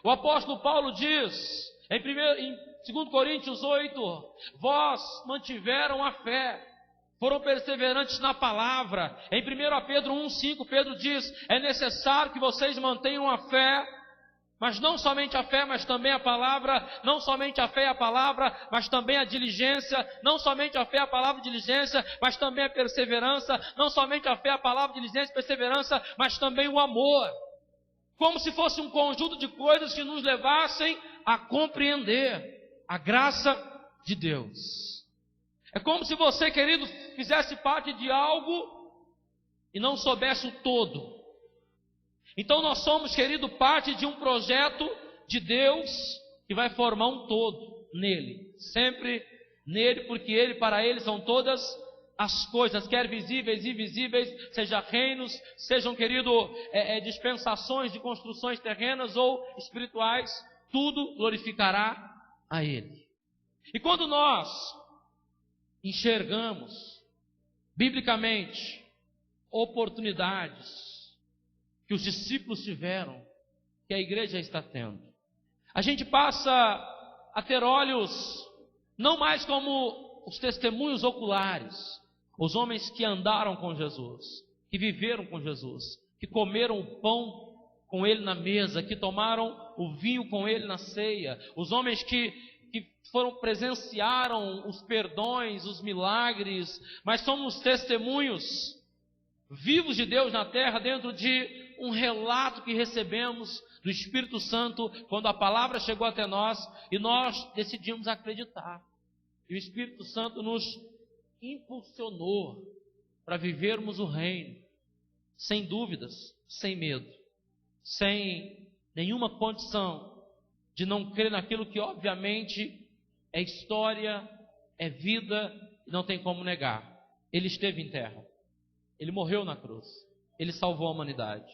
O apóstolo Paulo diz, em 2 Coríntios 8, vós mantiveram a fé, foram perseverantes na palavra. Em 1 Pedro 1:5, Pedro diz, é necessário que vocês mantenham a fé Mas não somente a fé, mas também a palavra, não somente a fé e a palavra, mas também a diligência, não somente a fé, a palavra e diligência, mas também a perseverança, não somente a fé, a palavra, diligência e perseverança, mas também o amor. Como se fosse um conjunto de coisas que nos levassem a compreender a graça de Deus. É como se você, querido, fizesse parte de algo e não soubesse o todo. Então nós somos, querido, parte de um projeto de Deus que vai formar um todo nele, sempre nele, porque ele, para ele são todas as coisas, quer visíveis e invisíveis, seja reinos, sejam, querido, dispensações de construções terrenas ou espirituais, tudo glorificará a ele. E quando nós enxergamos biblicamente oportunidades que os discípulos tiveram, que a igreja está tendo, a gente passa a ter olhos não mais como os testemunhos oculares, os homens que andaram com Jesus, que viveram com Jesus, que comeram o pão com ele na mesa, que tomaram o vinho com ele na ceia, os homens que presenciaram os perdões, os milagres, mas somos testemunhos vivos de Deus na terra, dentro de um relato que recebemos do Espírito Santo, quando a palavra chegou até nós, e nós decidimos acreditar. E o Espírito Santo nos impulsionou para vivermos o reino, sem dúvidas, sem medo, sem nenhuma condição de não crer naquilo que obviamente é história, é vida, e não tem como negar. Ele esteve em terra, ele morreu na cruz, ele salvou a humanidade.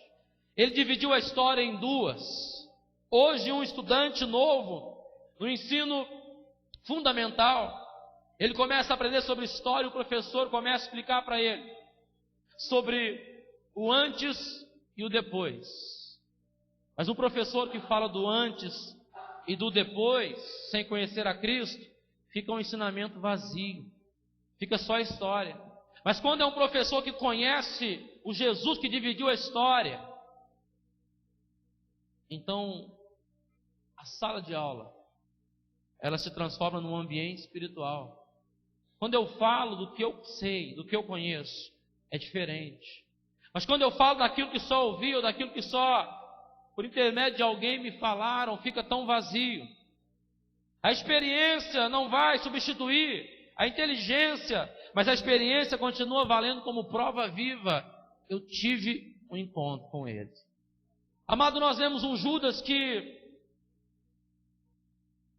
Ele dividiu a história em duas. Hoje, um estudante novo, no ensino fundamental, ele começa a aprender sobre história, e o professor começa a explicar para ele sobre o antes e o depois. Mas um professor que fala do antes e do depois, sem conhecer a Cristo, fica um ensinamento vazio, fica só a história. Mas quando é um professor que conhece o Jesus que dividiu a história, então a sala de aula, ela se transforma num ambiente espiritual. Quando eu falo do que eu sei, do que eu conheço, é diferente. Mas quando eu falo daquilo que só ouvi, ou daquilo que só por intermédio de alguém me falaram, fica tão vazio. A experiência não vai substituir a inteligência, mas a experiência continua valendo como prova viva. Eu tive um encontro com ele. Amado, nós vemos um Judas que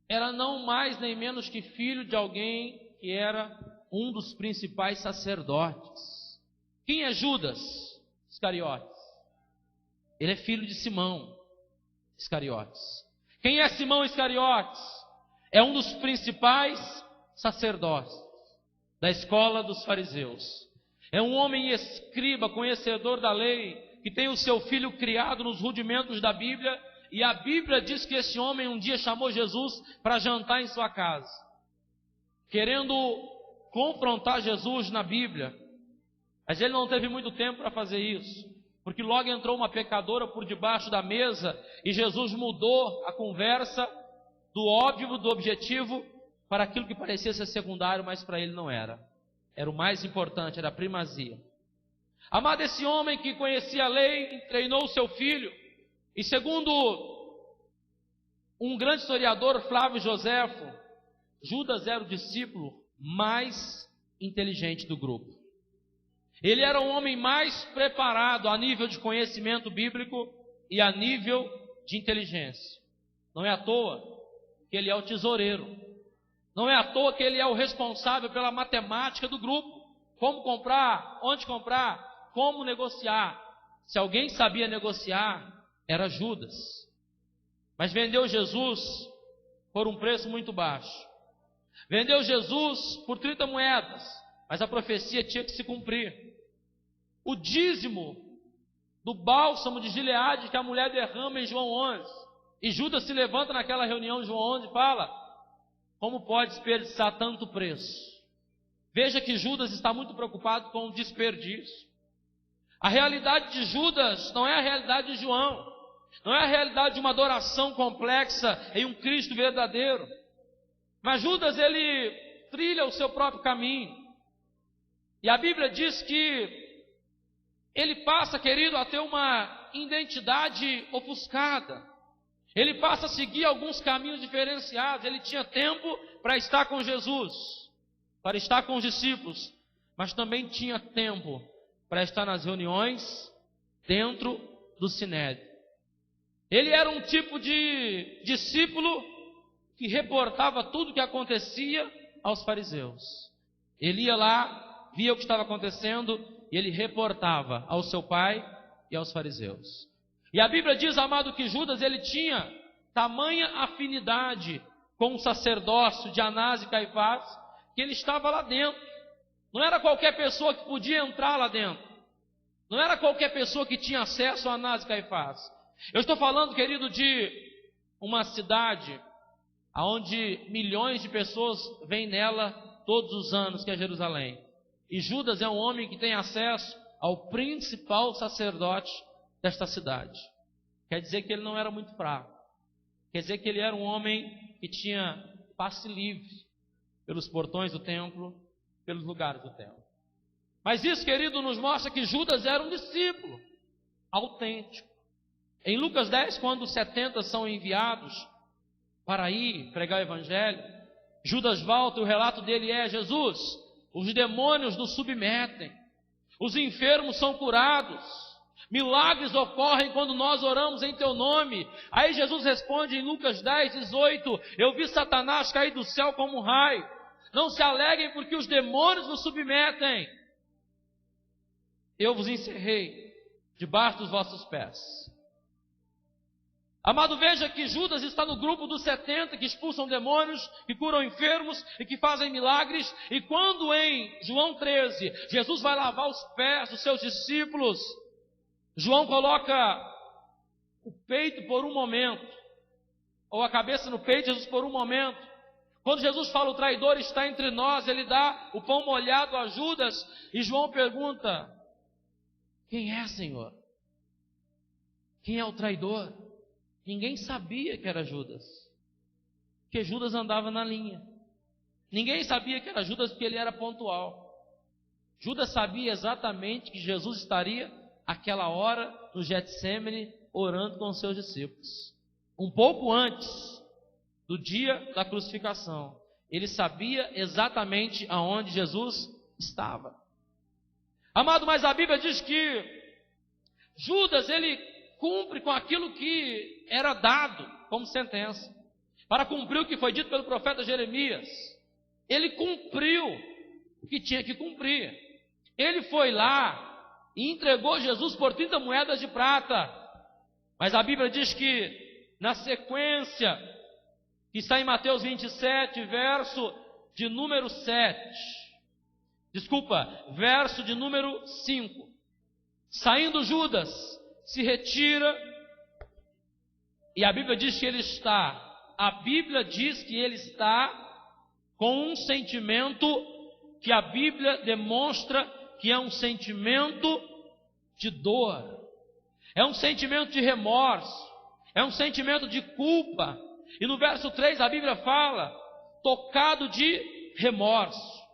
era não mais nem menos que filho de alguém que era um dos principais sacerdotes. Quem é Judas Iscariotes? Ele é filho de Simão Iscariotes. Quem é Simão Iscariotes? É um dos principais sacerdotes da escola dos fariseus. É um homem escriba, conhecedor da lei, que tem o seu filho criado nos rudimentos da Bíblia, e a Bíblia diz que esse homem um dia chamou Jesus para jantar em sua casa, querendo confrontar Jesus na Bíblia. Mas ele não teve muito tempo para fazer isso, porque logo entrou uma pecadora por debaixo da mesa, e Jesus mudou a conversa do óbvio, do objetivo, para aquilo que parecia ser secundário, mas para ele não era. Era o mais importante, era a primazia. Amado, esse homem que conhecia a lei, treinou o seu filho, e segundo um grande historiador, Flávio Joséfo, Judas era o discípulo mais inteligente do grupo. Ele era o homem mais preparado a nível de conhecimento bíblico e a nível de inteligência. Não é à toa que ele é o tesoureiro. Não é à toa que ele é o responsável pela matemática do grupo. Como comprar, onde comprar, como negociar. Se alguém sabia negociar, era Judas. Mas vendeu Jesus por um preço muito baixo. Vendeu Jesus por 30 moedas, mas a profecia tinha que se cumprir. O dízimo do bálsamo de Gileade que a mulher derrama em João 11. E Judas se levanta naquela reunião de João 11 e fala: como pode desperdiçar tanto preço? Veja que Judas está muito preocupado com o desperdício. A realidade de Judas não é a realidade de João. Não é a realidade de uma adoração complexa em um Cristo verdadeiro. Mas Judas, ele trilha o seu próprio caminho. E a Bíblia diz que ele passa, querido, a ter uma identidade ofuscada. Ele passa a seguir alguns caminhos diferenciados. Ele tinha tempo para estar com Jesus, para estar com os discípulos, mas também tinha tempo para estar nas reuniões dentro do Sinédrio. Ele era um tipo de discípulo que reportava tudo o que acontecia aos fariseus. Ele ia lá, via o que estava acontecendo e ele reportava ao seu pai e aos fariseus. E a Bíblia diz, amado, que Judas ele tinha tamanha afinidade com o sacerdócio de Anás e Caifás, que ele estava lá dentro. Não era qualquer pessoa que podia entrar lá dentro. Não era qualquer pessoa que tinha acesso a Anás e Caifás. Eu estou falando, querido, de uma cidade onde milhões de pessoas vêm nela todos os anos, que é Jerusalém. E Judas é um homem que tem acesso ao principal sacerdote desta cidade. Quer dizer que ele não era muito fraco. Quer dizer que ele era um homem que tinha passe livre pelos portões do templo, pelos lugares do templo. Mas isso, querido, nos mostra que Judas era um discípulo autêntico. Em Lucas 10, quando os 70 são enviados para ir pregar o evangelho, Judas volta e o relato dele é: Jesus, os demônios nos submetem, os enfermos são curados, milagres ocorrem quando nós oramos em teu nome. Aí Jesus responde em Lucas 10, 18: eu vi Satanás cair do céu como um raio. Não se alegrem porque os demônios nos submetem. Eu vos encerrei debaixo dos vossos pés. Amado, veja que Judas está no grupo dos 70 que expulsam demônios, que curam enfermos e que fazem milagres. E quando em João 13, Jesus vai lavar os pés dos seus discípulos, João coloca o peito por um momento, ou a cabeça no peito de Jesus por um momento. Quando Jesus fala, o traidor está entre nós, ele dá o pão molhado a Judas, e João pergunta: quem é, Senhor? Quem é o traidor? Ninguém sabia que era Judas, porque Judas andava na linha. Ninguém sabia que era Judas porque ele era pontual. Judas sabia exatamente que Jesus estaria aquela hora no Getsêmani orando com os seus discípulos. Um pouco antes do dia da crucificação, ele sabia exatamente aonde Jesus estava. Amado, mas a Bíblia diz que Judas, ele cumpre com aquilo que era dado como sentença, para cumprir o que foi dito pelo profeta Jeremias. Ele cumpriu o que tinha que cumprir. Ele foi lá e entregou Jesus por 30 moedas de prata. Mas a Bíblia diz que na sequência, que está em Mateus 27, verso de número 5. Saindo Judas, se retira, e a Bíblia diz que ele está com um sentimento que a Bíblia demonstra que é um sentimento de dor, é um sentimento de remorso, é um sentimento de culpa. E no verso 3 a Bíblia fala, tocado de remorso,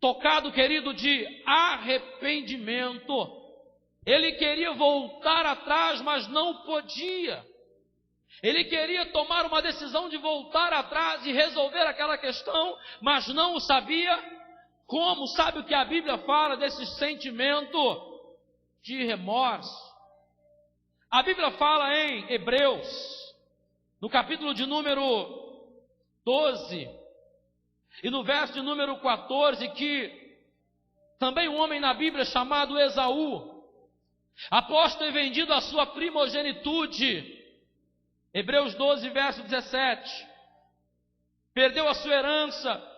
tocado, querido, de arrependimento. Ele queria voltar atrás, mas não podia. Ele queria tomar uma decisão de voltar atrás e resolver aquela questão, mas não o sabia como. Sabe o que a Bíblia fala desse sentimento de remorso? A Bíblia fala em Hebreus, no capítulo de número 12, e no verso de número 14, que também um homem na Bíblia chamado Esaú, após ter vendido a sua primogenitude, Hebreus 12, verso 17, perdeu a sua herança.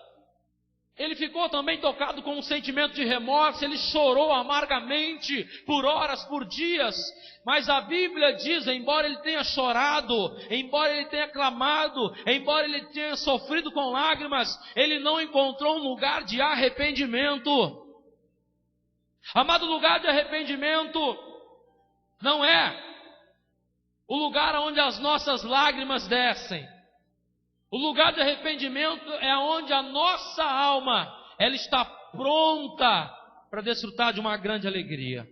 Ele ficou também tocado com um sentimento de remorso, ele chorou amargamente por horas, por dias. Mas a Bíblia diz, embora ele tenha chorado, embora ele tenha clamado, embora ele tenha sofrido com lágrimas, ele não encontrou um lugar de arrependimento. Amado, lugar de arrependimento não é o lugar onde as nossas lágrimas descem. O lugar de arrependimento é onde a nossa alma, ela está pronta para desfrutar de uma grande alegria.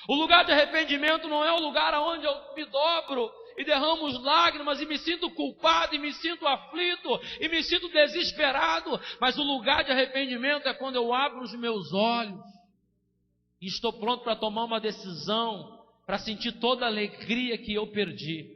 O lugar de arrependimento não é o lugar onde eu me dobro e derramo lágrimas e me sinto culpado, e me sinto aflito, e me sinto desesperado. Mas o lugar de arrependimento é quando eu abro os meus olhos e estou pronto para tomar uma decisão, para sentir toda a alegria que eu perdi,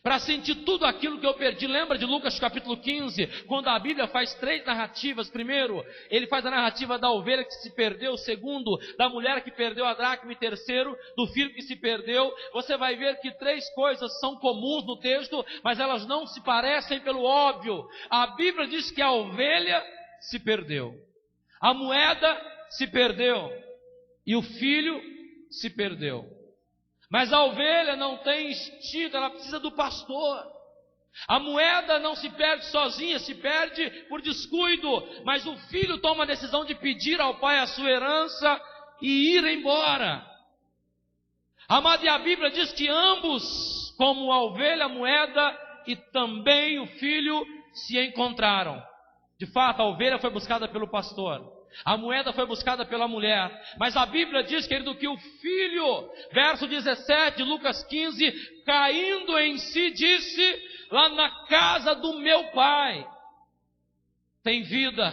para sentir tudo aquilo que eu perdi. Lembra de Lucas capítulo 15, quando a Bíblia faz 3 narrativas? Primeiro, ele faz a narrativa da ovelha que se perdeu. Segundo, da mulher que perdeu a dracma. E terceiro, do filho que se perdeu. Você vai ver que 3 coisas são comuns no texto, mas elas não se parecem pelo óbvio. A Bíblia diz que a ovelha se perdeu, a moeda se perdeu e o filho se perdeu. Mas a ovelha não tem instinto, ela precisa do pastor. A moeda não se perde sozinha, se perde por descuido. Mas o filho toma a decisão de pedir ao pai a sua herança e ir embora. Amado, e a Bíblia diz que ambos, como a ovelha, a moeda e também o filho, se encontraram. De fato, a ovelha foi buscada pelo pastor, a moeda foi buscada pela mulher. Mas a Bíblia diz, querido, que o filho, verso 17 de Lucas 15, caindo em si, disse: lá na casa do meu pai tem vida,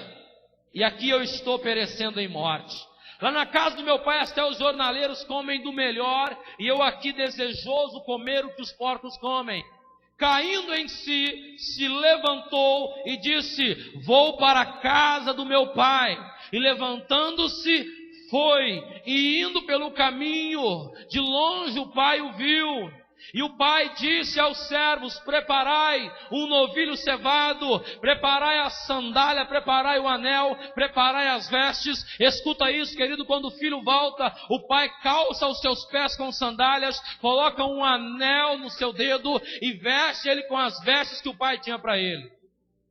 e aqui eu estou perecendo em morte. Lá na casa do meu pai até os jornaleiros comem do melhor, e eu aqui desejoso comer o que os porcos comem. Caindo em si, se levantou e disse: vou para a casa do meu pai. E levantando-se, foi, e indo pelo caminho, de longe o pai o viu. E o pai disse aos servos: preparai um novilho cevado, preparai a sandália, preparai o anel, preparai as vestes. Escuta isso, querido, quando o filho volta, o pai calça os seus pés com sandálias, coloca um anel no seu dedo e veste ele com as vestes que o pai tinha para ele.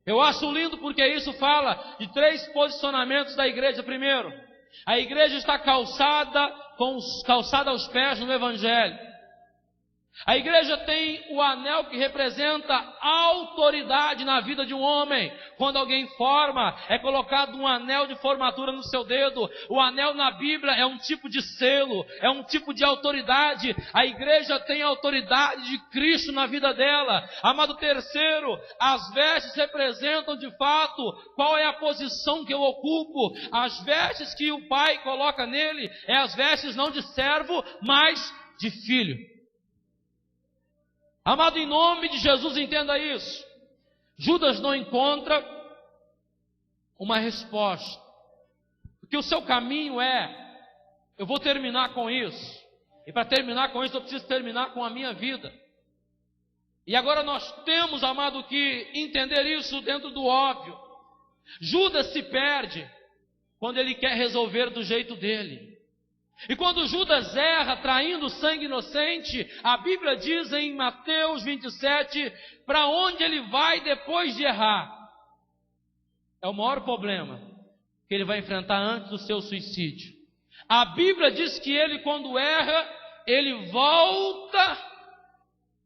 Eu acho lindo porque isso fala de 3 posicionamentos da igreja. Primeiro, a igreja está calçada aos pés no Evangelho. A igreja tem o anel que representa a autoridade na vida de um homem. Quando alguém forma, é colocado um anel de formatura no seu dedo. O anel na Bíblia é um tipo de selo, é um tipo de autoridade. A igreja tem a autoridade de Cristo na vida dela. Amado, terceiro, as vestes representam de fato qual é a posição que eu ocupo. As vestes que o pai coloca nele é as vestes não de servo, mas de filho. Amado, em nome de Jesus, entenda isso. Judas não encontra uma resposta, porque o seu caminho é: eu vou terminar com isso, e para terminar com isso eu preciso terminar com a minha vida. E agora nós temos, amado, que entender isso dentro do óbvio. Judas se perde quando ele quer resolver do jeito dele. E quando Judas erra, traindo sangue inocente, a Bíblia diz em Mateus 27, para onde ele vai depois de errar. É o maior problema que ele vai enfrentar antes do seu suicídio. A Bíblia diz que ele, quando erra, ele volta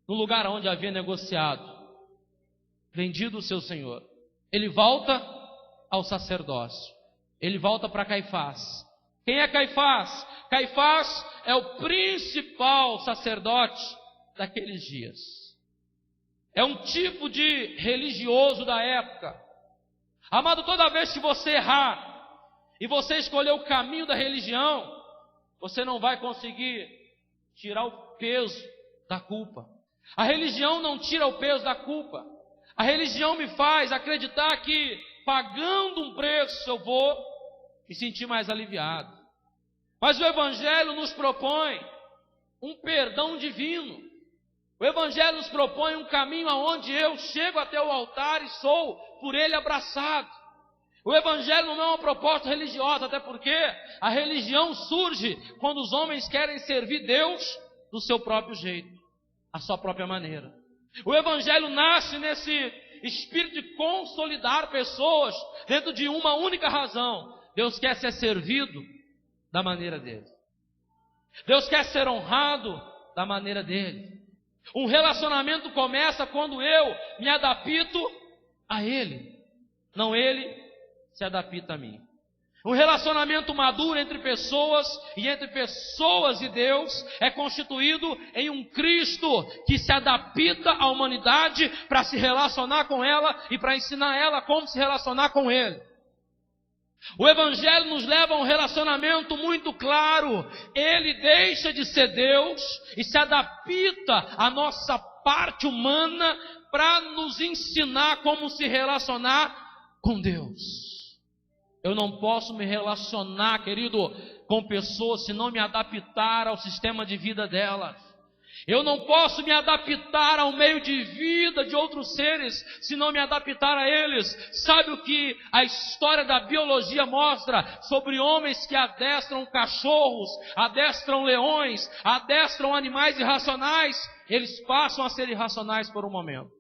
no lugar onde havia negociado, vendido o seu senhor. Ele volta ao sacerdócio. Ele volta para Caifás. Quem é Caifás? Caifás é o principal sacerdote daqueles dias. É um tipo de religioso da época. Amado, toda vez que você errar e você escolher o caminho da religião, você não vai conseguir tirar o peso da culpa. A religião não tira o peso da culpa. A religião me faz acreditar que pagando um preço eu vou me sentir mais aliviado. Mas o Evangelho nos propõe um perdão divino. O Evangelho nos propõe um caminho aonde eu chego até o altar e sou por ele abraçado. O Evangelho não é uma proposta religiosa, até porque a religião surge quando os homens querem servir Deus do seu próprio jeito, à sua própria maneira. O Evangelho nasce nesse espírito de consolidar pessoas dentro de uma única razão: Deus quer ser servido da maneira dele. Deus quer ser honrado da maneira dele. Um relacionamento começa quando eu me adapto a Ele, não Ele se adapta a mim. Um relacionamento maduro entre pessoas e Deus é constituído em um Cristo que se adapta à humanidade para se relacionar com ela e para ensinar ela como se relacionar com Ele. O Evangelho nos leva a um relacionamento muito claro. Ele deixa de ser Deus e se adapta à nossa parte humana para nos ensinar como se relacionar com Deus. Eu não posso me relacionar, querido, com pessoas se não me adaptar ao sistema de vida delas. Eu não posso me adaptar ao meio de vida de outros seres se não me adaptar a eles. Sabe o que a história da biologia mostra sobre homens que adestram cachorros, adestram leões, adestram animais irracionais? Eles passam a ser irracionais por um momento.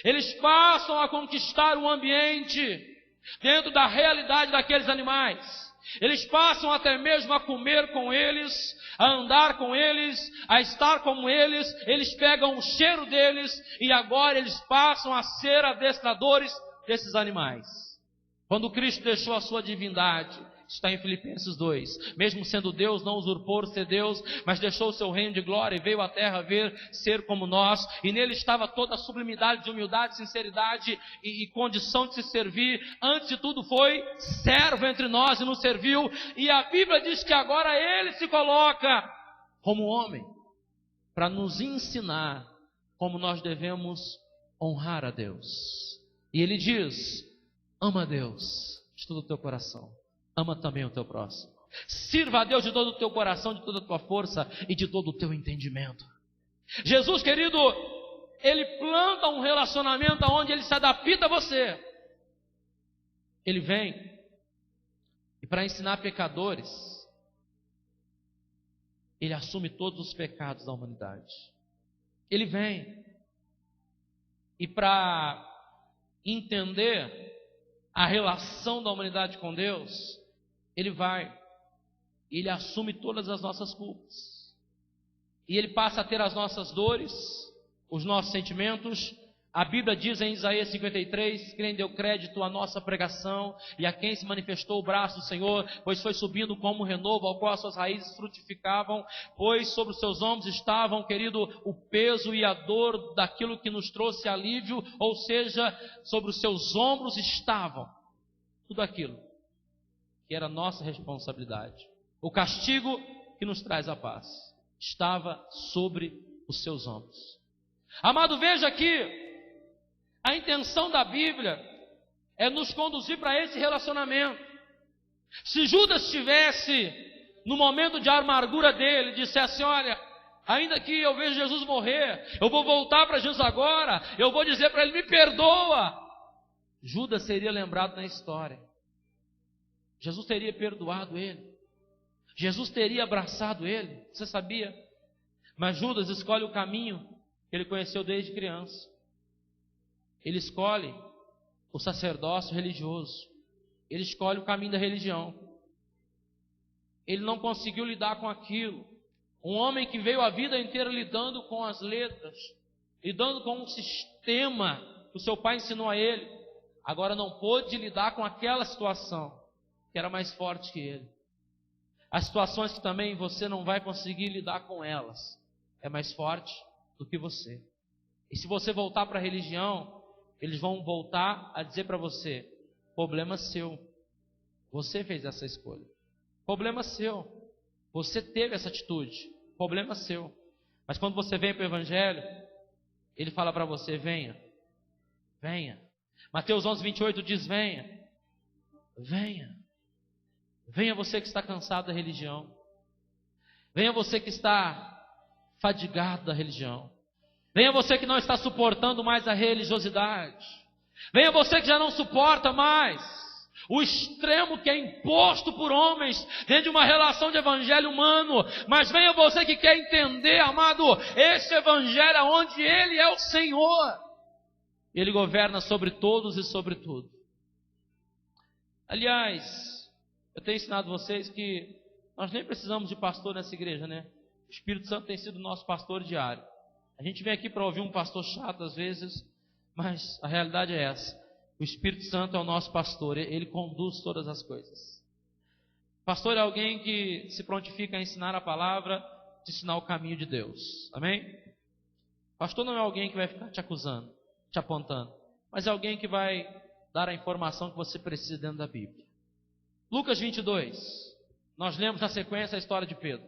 Eles passam a conquistar o ambiente dentro da realidade daqueles animais. Eles passam até mesmo a comer com eles, a andar com eles, a estar como eles. Eles pegam o cheiro deles e agora eles passam a ser adestradores desses animais. Quando Cristo deixou a sua divindade, está em Filipenses 2, mesmo sendo Deus, não usurpou ser Deus, mas deixou o seu reino de glória e veio à terra ser como nós, e nele estava toda a sublimidade de humildade, sinceridade e condição de se servir. Antes de tudo foi servo entre nós e nos serviu, e a Bíblia diz que agora ele se coloca como homem, para nos ensinar como nós devemos honrar a Deus. E ele diz: ama a Deus de todo o teu coração, ama também o teu próximo. Sirva a Deus de todo o teu coração, de toda a tua força e de todo o teu entendimento. Jesus, querido, Ele planta um relacionamento onde Ele se adapta a você. Ele vem e para ensinar pecadores, Ele assume todos os pecados da humanidade. Ele vem e para entender a relação da humanidade com Deus, Ele vai, Ele assume todas as nossas culpas. E Ele passa a ter as nossas dores, os nossos sentimentos. A Bíblia diz em Isaías 53, quem deu crédito à nossa pregação e a quem se manifestou o braço do Senhor, pois foi subindo como um renovo, ao qual as suas raízes frutificavam, pois sobre os seus ombros estavam, querido, o peso e a dor daquilo que nos trouxe alívio, ou seja, sobre os seus ombros estavam tudo aquilo que era nossa responsabilidade. O castigo que nos traz a paz estava sobre os seus ombros. Amado, veja que a intenção da Bíblia é nos conduzir para esse relacionamento. Se Judas estivesse no momento de amargura dele, dissesse: olha, ainda que eu veja Jesus morrer, eu vou voltar para Jesus agora, eu vou dizer para ele: me perdoa. Judas seria lembrado na história. Jesus teria perdoado ele. Jesus teria abraçado ele. Você sabia? Mas Judas escolhe o caminho que ele conheceu desde criança. Ele escolhe o sacerdócio religioso. Ele escolhe o caminho da religião. Ele não conseguiu lidar com aquilo. Um homem que veio a vida inteira lidando com as letras, lidando com um sistema que o seu pai ensinou a ele, agora não pôde lidar com aquela situação que era mais forte que ele. As situações que também você não vai conseguir lidar com elas, é mais forte do que você. E se você voltar para a religião, eles vão voltar a dizer para você: problema seu, você fez essa escolha, problema seu, você teve essa atitude, problema seu. Mas quando você vem para o Evangelho, ele fala para você: venha, venha. Mateus 11:28 diz: venha, venha. Venha você que está cansado da religião, venha você que está fadigado da religião, venha você que não está suportando mais a religiosidade, venha você que já não suporta mais o extremo que é imposto por homens dentro de uma relação de evangelho humano. Mas venha você que quer entender, amado, esse evangelho onde Ele é o Senhor, Ele governa sobre todos e sobre tudo. Aliás, eu tenho ensinado vocês que nós nem precisamos de pastor nessa igreja, né? O Espírito Santo tem sido nosso pastor diário. A gente vem aqui para ouvir um pastor chato às vezes, mas a realidade é essa. O Espírito Santo é o nosso pastor, ele conduz todas as coisas. Pastor é alguém que se prontifica a ensinar a palavra, te ensinar o caminho de Deus. Amém? Pastor não é alguém que vai ficar te acusando, te apontando, mas é alguém que vai dar a informação que você precisa dentro da Bíblia. Lucas 22, nós lemos na sequência a história de Pedro.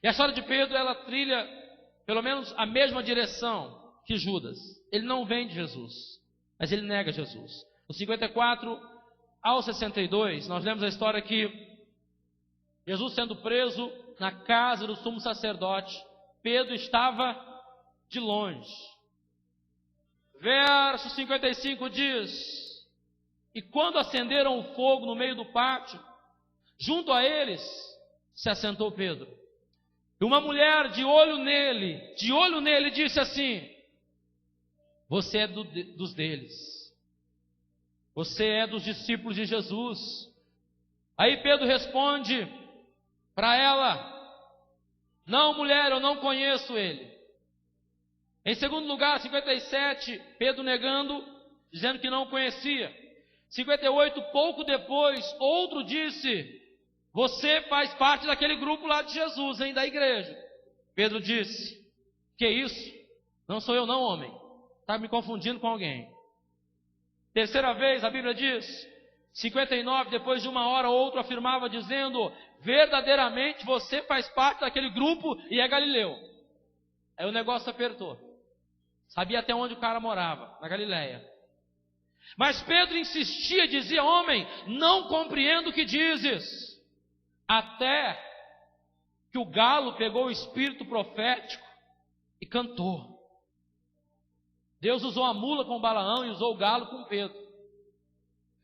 E a história de Pedro, ela trilha pelo menos a mesma direção que Judas. Ele não vem de Jesus, mas ele nega Jesus. No 54 ao 62, nós lemos a história que Jesus sendo preso na casa do sumo sacerdote, Pedro estava de longe. Verso 55 diz: e quando acenderam o fogo no meio do pátio, junto a eles se assentou Pedro. E uma mulher de olho nele, disse assim: você é dos deles, você é dos discípulos de Jesus. Aí Pedro responde para ela: não, mulher, eu não conheço ele. Em segundo lugar, 57, Pedro negando, dizendo que não conhecia. 58, pouco depois, outro disse: você faz parte daquele grupo lá de Jesus, hein, da igreja. Pedro disse: que isso? Não sou eu não, homem. Está me confundindo com alguém. Terceira vez, a Bíblia diz, 59, depois de uma hora, outro afirmava dizendo: verdadeiramente você faz parte daquele grupo e é galileu. Aí o negócio apertou. Sabia até onde o cara morava, na Galileia. Mas Pedro insistia, dizia: homem, não compreendo o que dizes. Até que o galo pegou o espírito profético e cantou. Deus usou a mula com Balaão e usou o galo com Pedro.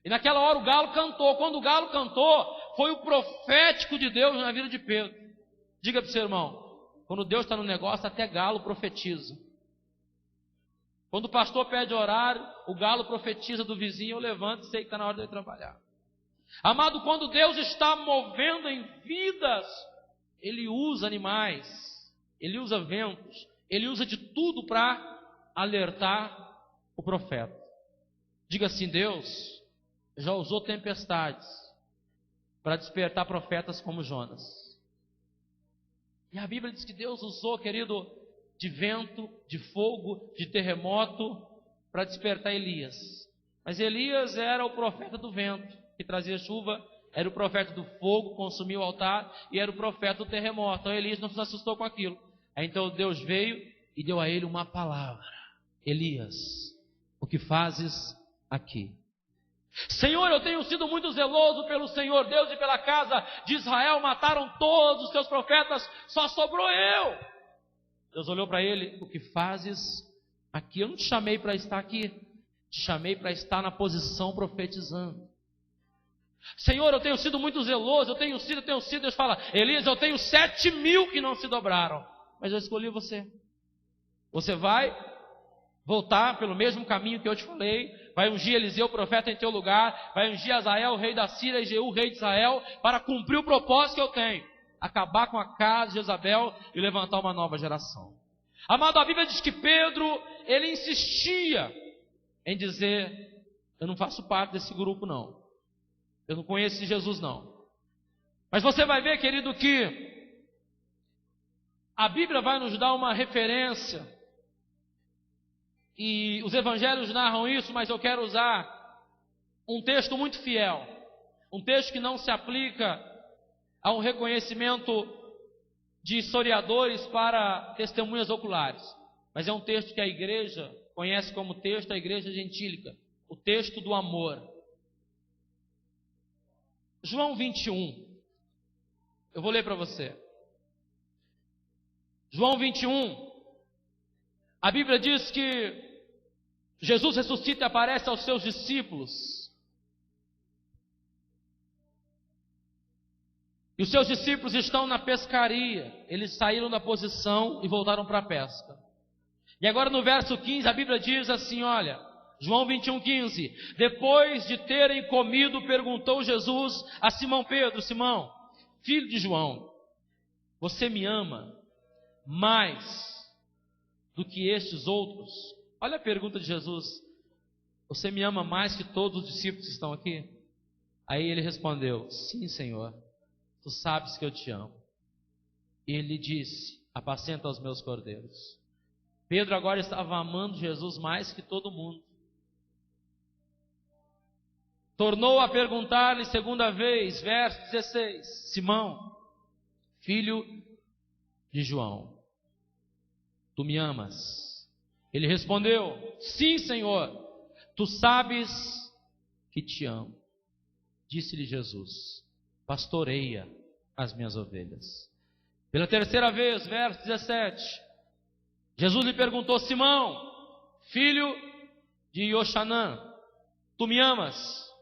E naquela hora o galo cantou. Quando o galo cantou, foi o profético de Deus na vida de Pedro. Diga para o seu irmão: quando Deus está no negócio, até galo profetiza. Quando o pastor pede horário, o galo profetiza do vizinho: eu levanto e sei que está na hora de eu trabalhar. Amado, quando Deus está movendo em vidas, Ele usa animais, Ele usa ventos, Ele usa de tudo para alertar o profeta. Diga assim: Deus já usou tempestades para despertar profetas como Jonas. E a Bíblia diz que Deus usou, querido, de vento, de fogo, de terremoto para despertar Elias. Mas Elias era o profeta do vento, que trazia chuva, era o profeta do fogo, consumia o altar, e era o profeta do terremoto. Então Elias não se assustou com aquilo. Aí então Deus veio e deu a ele uma palavra: Elias, o que fazes aqui? Senhor, eu tenho sido muito zeloso pelo Senhor Deus e pela casa de Israel. Mataram todos os teus profetas, só sobrou eu. Deus olhou para ele: o que fazes aqui? Eu não te chamei para estar aqui, te chamei para estar na posição profetizando. Senhor, eu tenho sido muito zeloso, eu tenho sido. Deus fala: Elias, eu tenho 7.000 que não se dobraram, mas eu escolhi você. Você vai voltar pelo mesmo caminho que eu te falei, vai ungir Eliseu, profeta, em teu lugar, vai ungir Azael, rei da Síria, e Jeú, rei de Israel, para cumprir o propósito que eu tenho: acabar com a casa de Jezabel e levantar uma nova geração. Amado, a Bíblia diz que Pedro, ele insistia em dizer: eu não faço parte desse grupo não, eu não conheço Jesus não. Mas você vai ver, querido, que a Bíblia vai nos dar uma referência, e os evangelhos narram isso, mas eu quero usar um texto muito fiel, um texto que não se aplica a um reconhecimento de historiadores para testemunhas oculares, mas é um texto que a igreja conhece como texto da igreja gentílica, o texto do amor. João 21, eu vou ler para você. João 21, a Bíblia diz que Jesus ressuscita e aparece aos seus discípulos. E os seus discípulos estão na pescaria. Eles saíram da posição e voltaram para a pesca. E agora no verso 15 a Bíblia diz assim, olha, João 21:15. Depois de terem comido, perguntou Jesus a Simão Pedro: Simão, filho de João, você me ama mais do que estes outros? Olha a pergunta de Jesus: você me ama mais que todos os discípulos que estão aqui? Aí ele respondeu: sim, Senhor, tu sabes que eu te amo. E ele disse: apacenta os meus cordeiros. Pedro agora estava amando Jesus mais que todo mundo. Tornou a perguntar-lhe segunda vez, verso 16: Simão, filho de João, tu me amas? Ele respondeu: sim, Senhor, tu sabes que te amo. Disse-lhe Jesus: pastoreia as minhas ovelhas. Pela terceira vez, verso 17, Jesus lhe perguntou: Simão, filho de Ioxanã, tu me amas?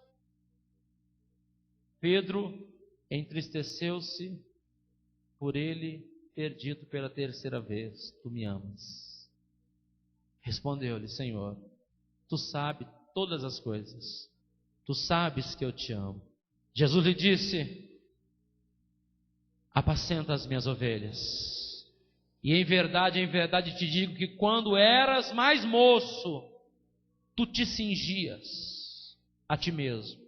Pedro entristeceu-se por ele ter dito pela terceira vez: tu me amas. Respondeu-lhe: Senhor, tu sabes todas as coisas, tu sabes que eu te amo. Jesus lhe disse: apacenta as minhas ovelhas. E em verdade te digo que quando eras mais moço, tu te cingias a ti mesmo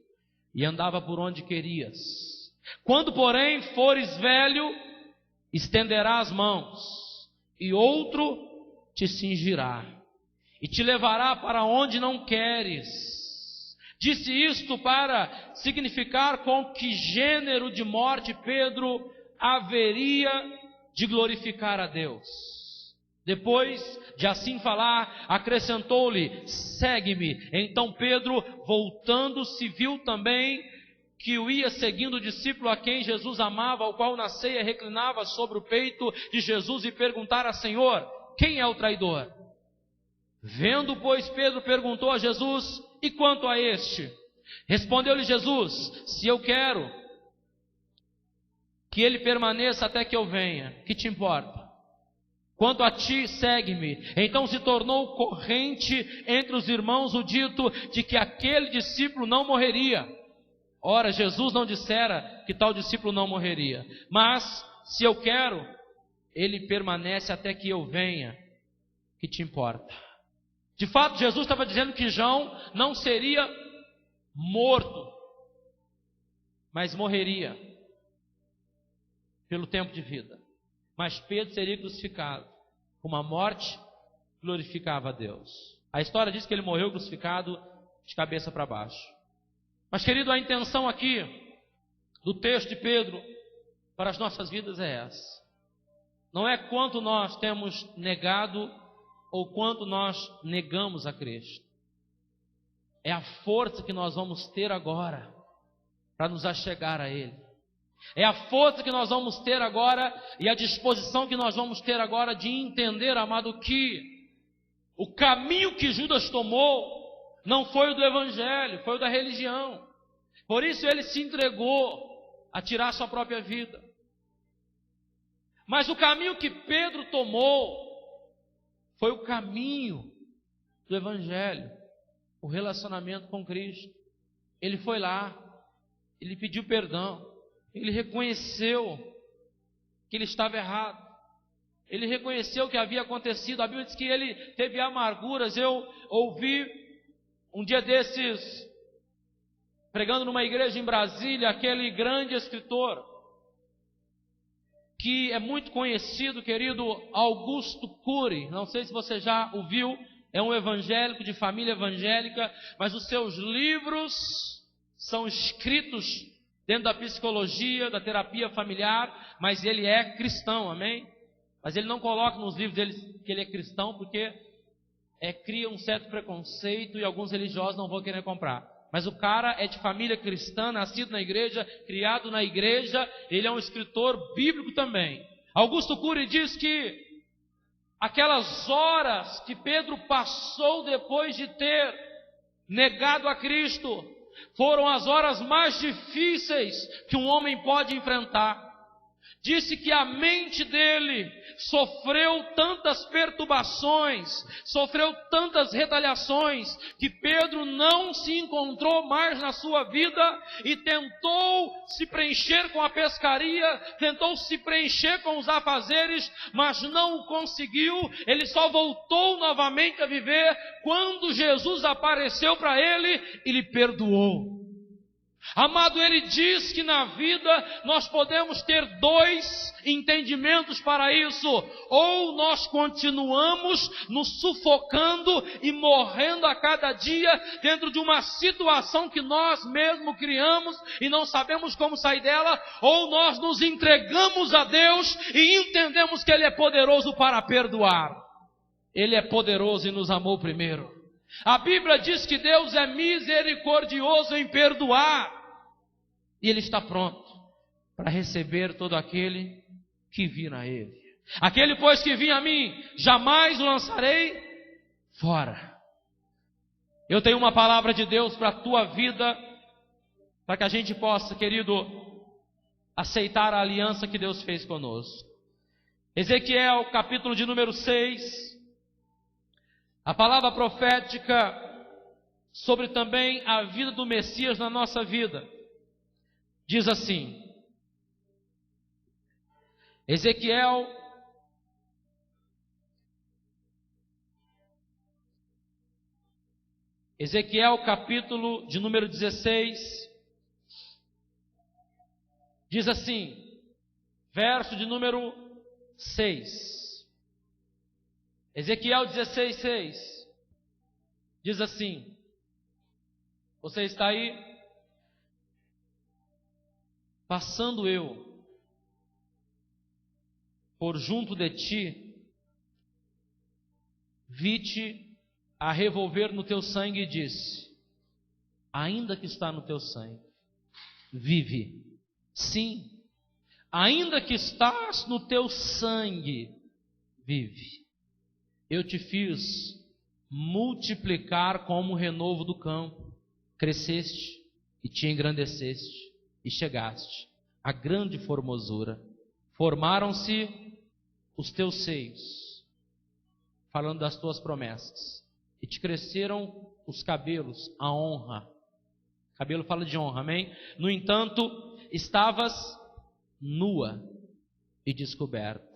e andava por onde querias. Quando, porém, fores velho, estenderás as mãos, e outro te cingirá e te levará para onde não queres. Disse isto para significar com que gênero de morte Pedro haveria de glorificar a Deus. Depois de assim falar, acrescentou-lhe: segue-me. Então Pedro, voltando-se, viu também que o ia seguindo o discípulo a quem Jesus amava, ao qual na ceia reclinava sobre o peito de Jesus, e perguntara: Senhor, quem é o traidor? Vendo, pois, Pedro perguntou a Jesus: e quanto a este? Respondeu-lhe Jesus: se eu quero que ele permaneça até que eu venha, que te importa? Quanto a ti, segue-me. Então se tornou corrente entre os irmãos o dito de que aquele discípulo não morreria. Ora, Jesus não dissera que tal discípulo não morreria. Mas, se eu quero, ele permanece até que eu venha, que te importa? De fato, Jesus estava dizendo que João não seria morto, mas morreria pelo tempo de vida. Mas Pedro seria crucificado. Uma morte glorificava a Deus. A história diz que ele morreu crucificado de cabeça para baixo. Mas, querido, a intenção aqui do texto de Pedro para as nossas vidas é essa. Não é quanto nós temos negado ou quanto nós negamos a Cristo. É a força que nós vamos ter agora para nos achegar a Ele. É a força que nós vamos ter agora e a disposição que nós vamos ter agora de entender, amado, que o caminho que Judas tomou não foi o do Evangelho, foi o da religião. Por isso ele se entregou a tirar sua própria vida. Mas o caminho que Pedro tomou foi o caminho do Evangelho, o relacionamento com Cristo. Ele foi lá, ele pediu perdão, ele reconheceu que ele estava errado, ele reconheceu o que havia acontecido. A Bíblia diz que ele teve amarguras. Eu ouvi um dia desses, pregando numa igreja em Brasília, aquele grande escritor, que é muito conhecido, querido, Augusto Cury. Não sei se você já ouviu, é um evangélico, de família evangélica, mas os seus livros são escritos dentro da psicologia, da terapia familiar, mas ele é cristão, amém? Mas ele não coloca nos livros dele que ele é cristão, porque cria um certo preconceito e alguns religiosos não vão querer comprar. Mas o cara é de família cristã, nascido na igreja, criado na igreja, ele é um escritor bíblico também. Augusto Cury diz que aquelas horas que Pedro passou depois de ter negado a Cristo foram as horas mais difíceis que um homem pode enfrentar. disse que a mente dele sofreu tantas perturbações, sofreu tantas retaliações, que Pedro não se encontrou mais na sua vida e tentou se preencher com a pescaria, tentou se preencher com os afazeres, mas não o conseguiu. Ele só voltou novamente a viver quando Jesus apareceu para ele e lhe perdoou. Amado, ele diz que na vida nós podemos ter dois entendimentos para isso: ou nós continuamos nos sufocando e morrendo a cada dia dentro de uma situação que nós mesmos criamos e não sabemos como sair dela, ou nós nos entregamos a Deus e entendemos que Ele é poderoso para perdoar. Ele é poderoso e nos amou primeiro. A Bíblia diz que Deus é misericordioso em perdoar. E Ele está pronto para receber todo aquele que vir a Ele. Aquele, pois, que vir a mim, jamais o lançarei fora. Eu tenho uma palavra de Deus para a tua vida, para que a gente possa, querido, aceitar a aliança que Deus fez conosco. Ezequiel, capítulo de número 6, a palavra profética sobre também a vida do Messias na nossa vida. Diz assim, Ezequiel, capítulo de número 16, diz assim, verso de número 6. Ezequiel 16, 6. Diz assim, você está aí? Passando eu por junto de ti, vi-te a revolver no teu sangue e disse, ainda que está no teu sangue, vive. Sim, ainda que estás no teu sangue, vive. Eu te fiz multiplicar como o renovo do campo, cresceste e te engrandeceste. E chegaste à grande formosura. Formaram-se os teus seios, falando das tuas promessas. E te cresceram os cabelos, a honra. Cabelo fala de honra, amém? No entanto, estavas nua e descoberta.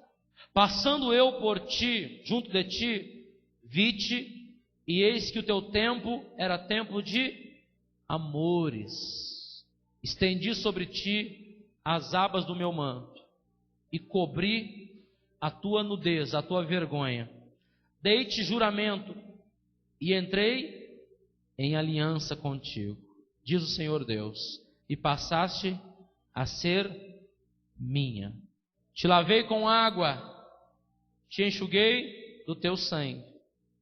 Passando eu por ti, junto de ti, vi-te, e eis que o teu tempo era tempo de amores. Estendi sobre ti as abas do meu manto e cobri a tua nudez, a tua vergonha. Dei-te juramento e entrei em aliança contigo, diz o Senhor Deus, e passaste a ser minha. Te lavei com água, te enxuguei do teu sangue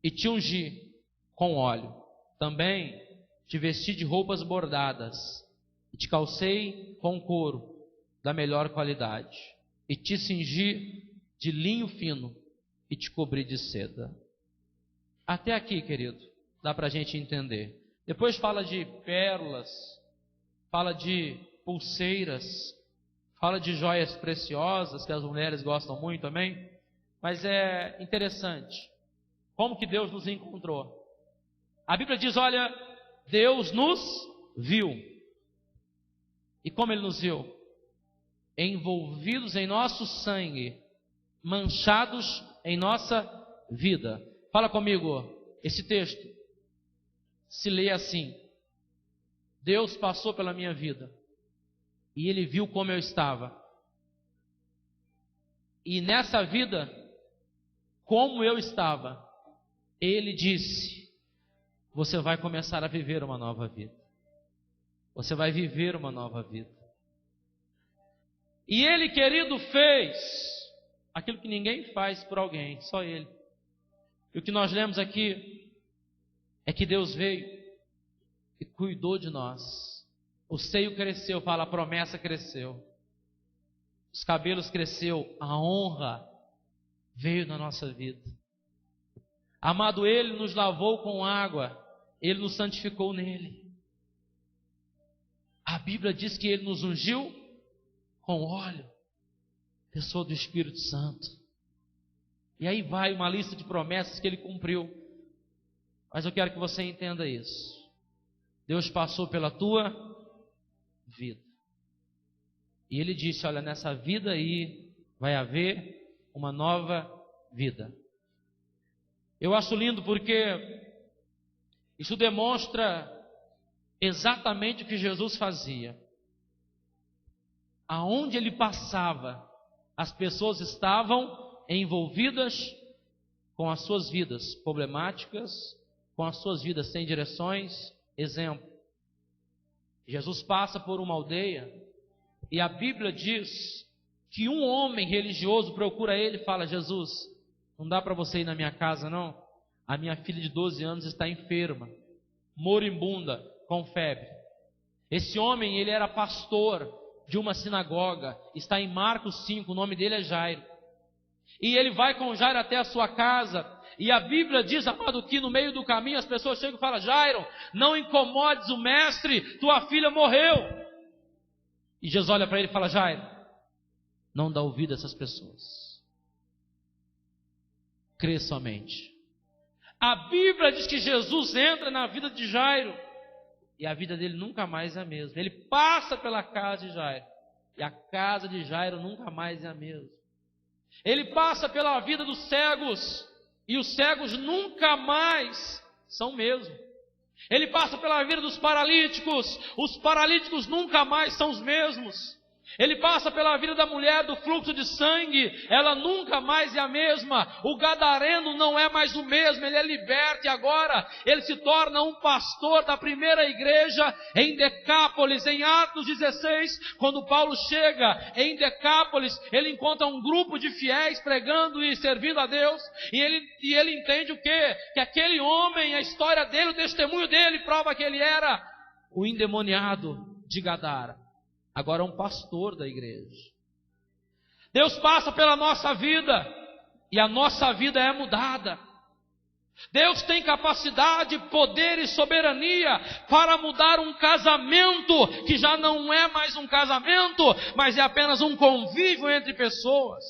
e te ungi com óleo. Também te vesti de roupas bordadas. E te calcei com couro da melhor qualidade, e te cingi de linho fino, e te cobri de seda. Até aqui, querido, dá para a gente entender. Depois fala de pérolas, fala de pulseiras, fala de joias preciosas, que as mulheres gostam muito também. Mas é interessante, como que Deus nos encontrou. A Bíblia diz, olha, Deus nos viu. E como Ele nos viu? Envolvidos em nosso sangue, manchados em nossa vida. Fala comigo, esse texto se lê assim: Deus passou pela minha vida e Ele viu como eu estava. E nessa vida, como eu estava, Ele disse, você vai começar a viver uma nova vida. Você vai viver uma nova vida. E Ele, querido, fez aquilo que ninguém faz por alguém, só Ele. E o que nós lemos aqui é que Deus veio e cuidou de nós. O seio cresceu, fala, a promessa cresceu. Os cabelos cresceu, a honra veio na nossa vida. Amado, Ele nos lavou com água, Ele nos santificou nele. A Bíblia diz que Ele nos ungiu com óleo. Pessoa do Espírito Santo. E aí vai uma lista de promessas que ele cumpriu. Mas eu quero que você entenda isso. Deus passou pela tua vida. E ele disse, olha, nessa vida aí vai haver uma nova vida. Eu acho lindo porque isso demonstra exatamente o que Jesus fazia. Aonde ele passava, as pessoas estavam envolvidas com as suas vidas problemáticas, com as suas vidas sem direções. Exemplo, Jesus passa por uma aldeia e a Bíblia diz que um homem religioso procura ele e fala, Jesus, não dá para você ir na minha casa não? A minha filha de 12 anos está enferma, moribunda, com febre. Esse homem, ele era pastor de uma sinagoga, está em Marcos 5, o nome dele é Jairo. E ele vai com Jairo até a sua casa, e a Bíblia diz, amado, que no meio do caminho as pessoas chegam e falam, Jairo, não incomodes o mestre, tua filha morreu. E Jesus olha para ele e fala, Jairo, não dá ouvido a essas pessoas. Crê somente. A Bíblia diz que Jesus entra na vida de Jairo, e a vida dele nunca mais é a mesma. Ele passa pela casa de Jairo, e a casa de Jairo nunca mais é a mesma. Ele passa pela vida dos cegos, e os cegos nunca mais são o mesmo. Ele passa pela vida dos paralíticos, os paralíticos nunca mais são os mesmos. Ele passa pela vida da mulher do fluxo de sangue, ela nunca mais é a mesma. O gadareno não é mais o mesmo, ele é liberto e agora ele se torna um pastor da primeira igreja em Decápolis. Em Atos 16, quando Paulo chega em Decápolis, ele encontra um grupo de fiéis pregando e servindo a Deus, e ele entende o quê? Que aquele homem, a história dele, o testemunho dele prova que ele era o endemoniado de Gadara. Agora é um pastor da igreja. Deus passa pela nossa vida e a nossa vida é mudada. Deus tem capacidade, poder e soberania para mudar um casamento que já não é mais um casamento, mas é apenas um convívio entre pessoas.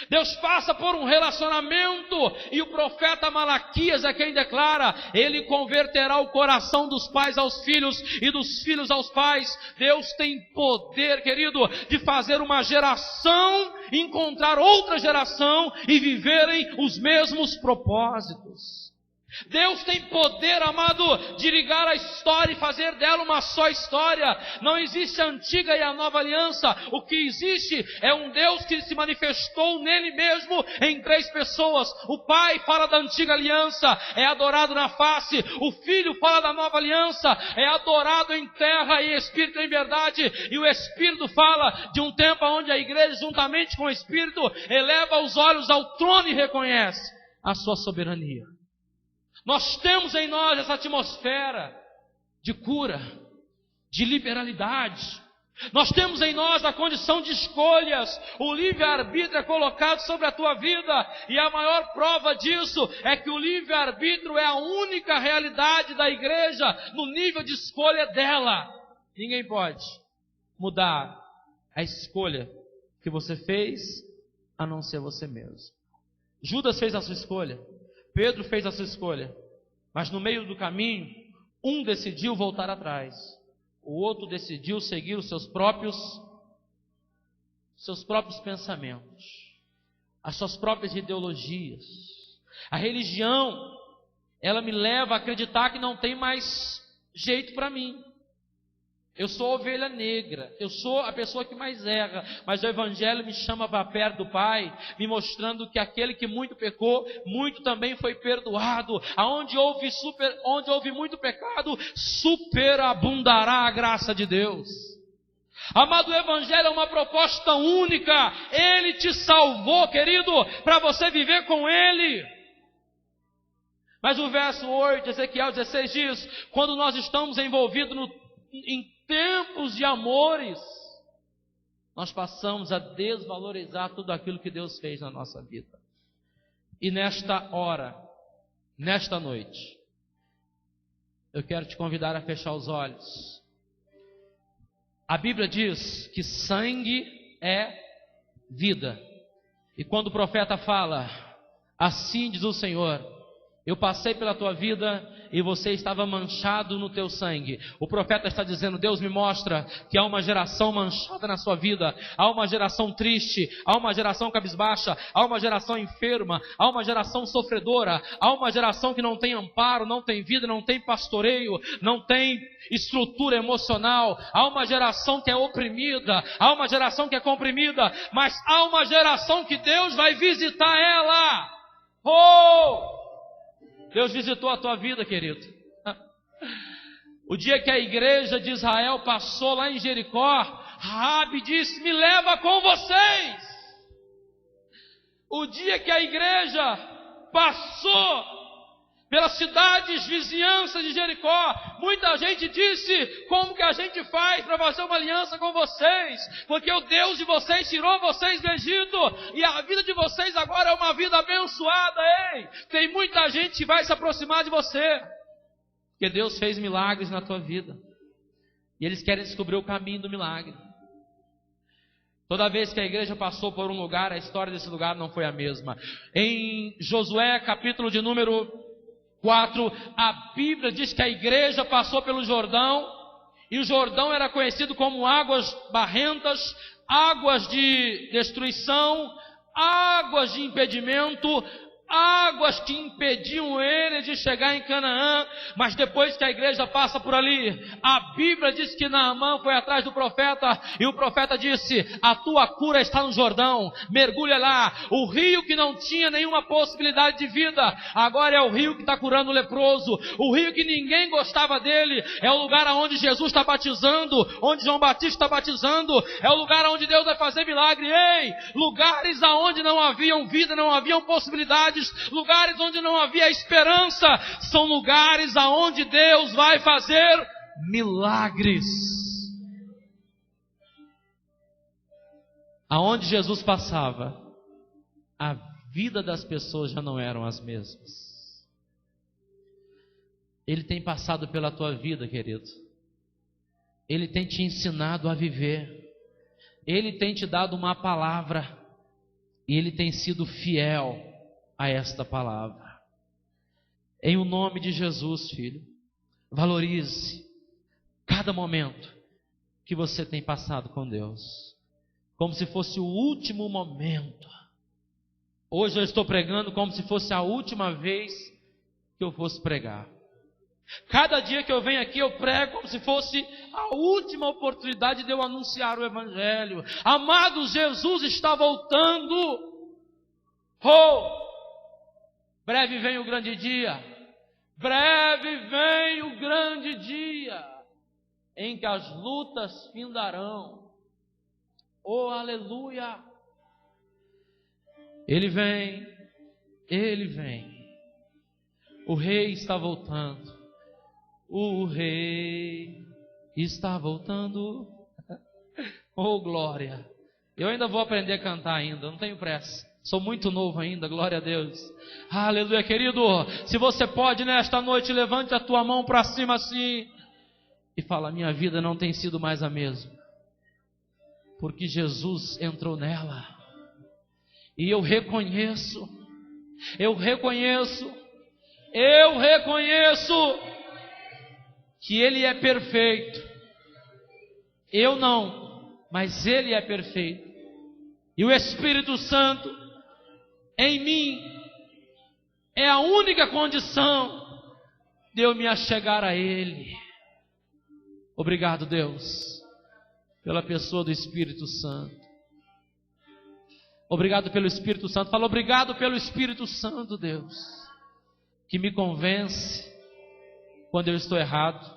Deus passa por um relacionamento e o profeta Malaquias é quem declara, ele converterá o coração dos pais aos filhos e dos filhos aos pais. Deus tem poder, querido, de fazer uma geração encontrar outra geração e viverem os mesmos propósitos. Deus tem poder, amado, de ligar a história e fazer dela uma só história. Não existe a antiga e a nova aliança. O que existe é um Deus que se manifestou nele mesmo em 3 pessoas. O Pai fala da antiga aliança, é adorado na face. O Filho fala da nova aliança, é adorado em terra e espírito em verdade. E o Espírito fala de um tempo onde a igreja, juntamente com o Espírito, eleva os olhos ao trono e reconhece a sua soberania. Nós temos em nós essa atmosfera de cura, de liberalidade. Nós temos em nós a condição de escolhas. O livre-arbítrio é colocado sobre a tua vida. E a maior prova disso é que o livre-arbítrio é a única realidade da igreja no nível de escolha dela. Ninguém pode mudar a escolha que você fez, a não ser você mesmo. Judas fez a sua escolha. Pedro fez a sua escolha, mas no meio do caminho, um decidiu voltar atrás, o outro decidiu seguir os seus próprios pensamentos, as suas próprias ideologias. A religião, ela me leva a acreditar que não tem mais jeito para mim. Eu sou a ovelha negra, eu sou a pessoa que mais erra, mas o Evangelho me chama para perto do Pai, me mostrando que aquele que muito pecou, muito também foi perdoado. Onde houve muito pecado, superabundará a graça de Deus. Amado, o Evangelho é uma proposta única, Ele te salvou, querido, para você viver com Ele. Mas o verso 8, Ezequiel 16 diz, quando nós estamos envolvidos em tempos de amores, nós passamos a desvalorizar tudo aquilo que Deus fez na nossa vida. E nesta hora, nesta noite, eu quero te convidar a fechar os olhos. A Bíblia diz que sangue é vida. E quando o profeta fala, assim diz o Senhor, eu passei pela tua vida e você estava manchado no teu sangue. O profeta está dizendo, Deus me mostra que há uma geração manchada na sua vida. Há uma geração triste, há uma geração cabisbaixa, há uma geração enferma, há uma geração sofredora, há uma geração que não tem amparo, não tem vida, não tem pastoreio, não tem estrutura emocional. Há uma geração que é oprimida, há uma geração que é comprimida, mas há uma geração que Deus vai visitar ela. Oh! Deus visitou a tua vida, querido. O dia que a igreja de Israel passou lá em Jericó, Raabe disse, me leva com vocês. O dia que a igreja passou pelas cidades vizinhanças de Jericó, muita gente disse, como que a gente faz para fazer uma aliança com vocês? Porque o Deus de vocês tirou vocês do Egito, e a vida de vocês agora é uma vida abençoada, ei! Tem muita gente que vai se aproximar de você, porque Deus fez milagres na tua vida, e eles querem descobrir o caminho do milagre. Toda vez que a igreja passou por um lugar, a história desse lugar não foi a mesma. Em Josué, capítulo de número 4, a Bíblia diz que a igreja passou pelo Jordão, e o Jordão era conhecido como águas barrentas, águas de destruição, águas de impedimento, águas que impediam ele de chegar em Canaã. Mas depois que a igreja passa por ali, a Bíblia diz que Naamã foi atrás do profeta, e o profeta disse, a tua cura está no Jordão, mergulha lá. O rio que não tinha nenhuma possibilidade de vida, agora é o rio que está curando o leproso. O rio que ninguém gostava dele, é o lugar onde Jesus está batizando, onde João Batista está batizando, é o lugar onde Deus vai fazer milagre. Ei, lugares aonde não haviam vida, não haviam possibilidades, lugares onde não havia esperança, são lugares aonde Deus vai fazer milagres. Aonde Jesus passava, a vida das pessoas já não eram as mesmas. Ele tem passado pela tua vida, querido. Ele tem te ensinado a viver. Ele tem te dado uma palavra, e Ele tem sido fiel a esta palavra. Em o nome de Jesus, filho, valorize cada momento que você tem passado com Deus, como se fosse o último momento. Hoje eu estou pregando como se fosse a última vez que eu fosse pregar. Cada dia que eu venho aqui eu prego como se fosse a última oportunidade de eu anunciar o Evangelho. Amados, Jesus está voltando. Oh! Breve vem o grande dia, breve vem o grande dia, em que as lutas findarão. Oh, aleluia! Ele vem, Ele vem. O Rei está voltando, o Rei está voltando. Oh, glória! Eu ainda vou aprender a cantar ainda, não tenho pressa. Sou muito novo ainda, glória a Deus. Aleluia, querido. Se você pode nesta noite, levante a tua mão para cima assim e fala, minha vida não tem sido mais a mesma, porque Jesus entrou nela. E eu reconheço que Ele é perfeito. Eu não, mas Ele é perfeito. E o Espírito Santo em mim é a única condição de eu me achegar a Ele. Obrigado, Deus, pela pessoa do Espírito Santo. Obrigado pelo Espírito Santo. Fala, obrigado pelo Espírito Santo, Deus, que me convence quando eu estou errado,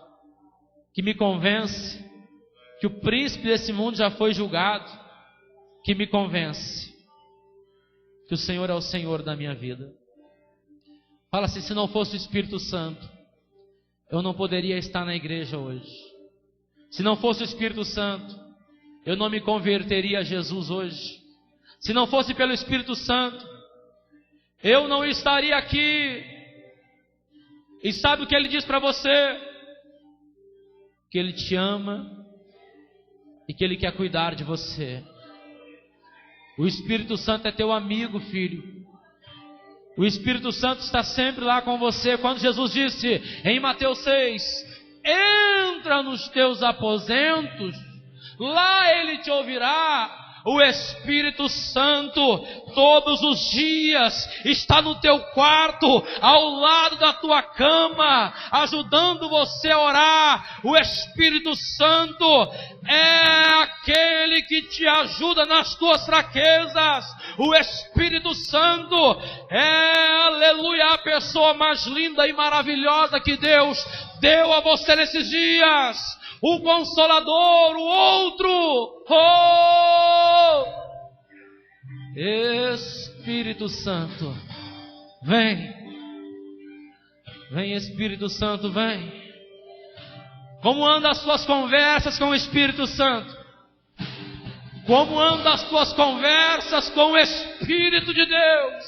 que me convence que o príncipe desse mundo já foi julgado, que me convence que o Senhor é o Senhor da minha vida. Fala assim, se não fosse o Espírito Santo, eu não poderia estar na igreja hoje. Se não fosse o Espírito Santo, eu não me converteria a Jesus hoje. Se não fosse pelo Espírito Santo, eu não estaria aqui. E sabe o que Ele diz para você? Que Ele te ama e que Ele quer cuidar de você. O Espírito Santo é teu amigo, filho. O Espírito Santo está sempre lá com você. Quando Jesus disse em Mateus 6, entra nos teus aposentos, lá Ele te ouvirá. O Espírito Santo todos os dias está no teu quarto, ao lado da tua cama, ajudando você a orar. O Espírito Santo é aquele que te ajuda nas tuas fraquezas. O Espírito Santo é, aleluia, a pessoa mais linda e maravilhosa que Deus deu a você nesses dias. O Consolador, o outro. Oh! Espírito Santo, vem. Vem, Espírito Santo, vem. Como andam as tuas conversas com o Espírito Santo? Como andam as tuas conversas com o Espírito de Deus?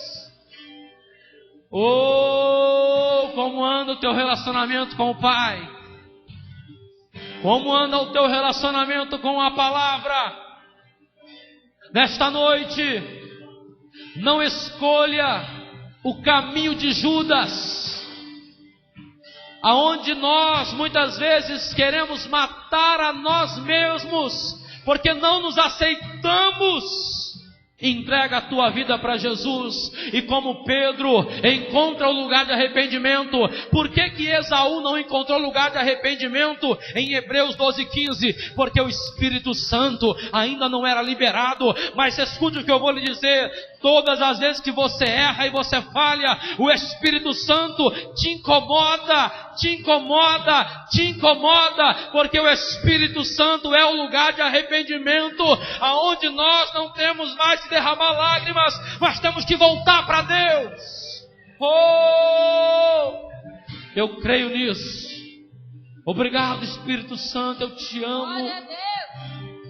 Oh, como anda o teu relacionamento com o Pai? Como anda o teu relacionamento com a palavra? Nesta noite, não escolha o caminho de Judas, aonde nós muitas vezes queremos matar a nós mesmos, porque não nos aceitamos. Entrega a tua vida para Jesus. E como Pedro encontra o lugar de arrependimento, por que Esaú não encontrou lugar de arrependimento em Hebreus 12:15? Porque o Espírito Santo ainda não era liberado. Mas escute o que eu vou lhe dizer: todas as vezes que você erra e você falha, o Espírito Santo te incomoda, te incomoda, te incomoda, porque o Espírito Santo é o lugar de arrependimento, aonde nós não temos mais que derramar lágrimas, mas temos que voltar para Deus. Oh, eu creio nisso. Obrigado, Espírito Santo, eu te amo.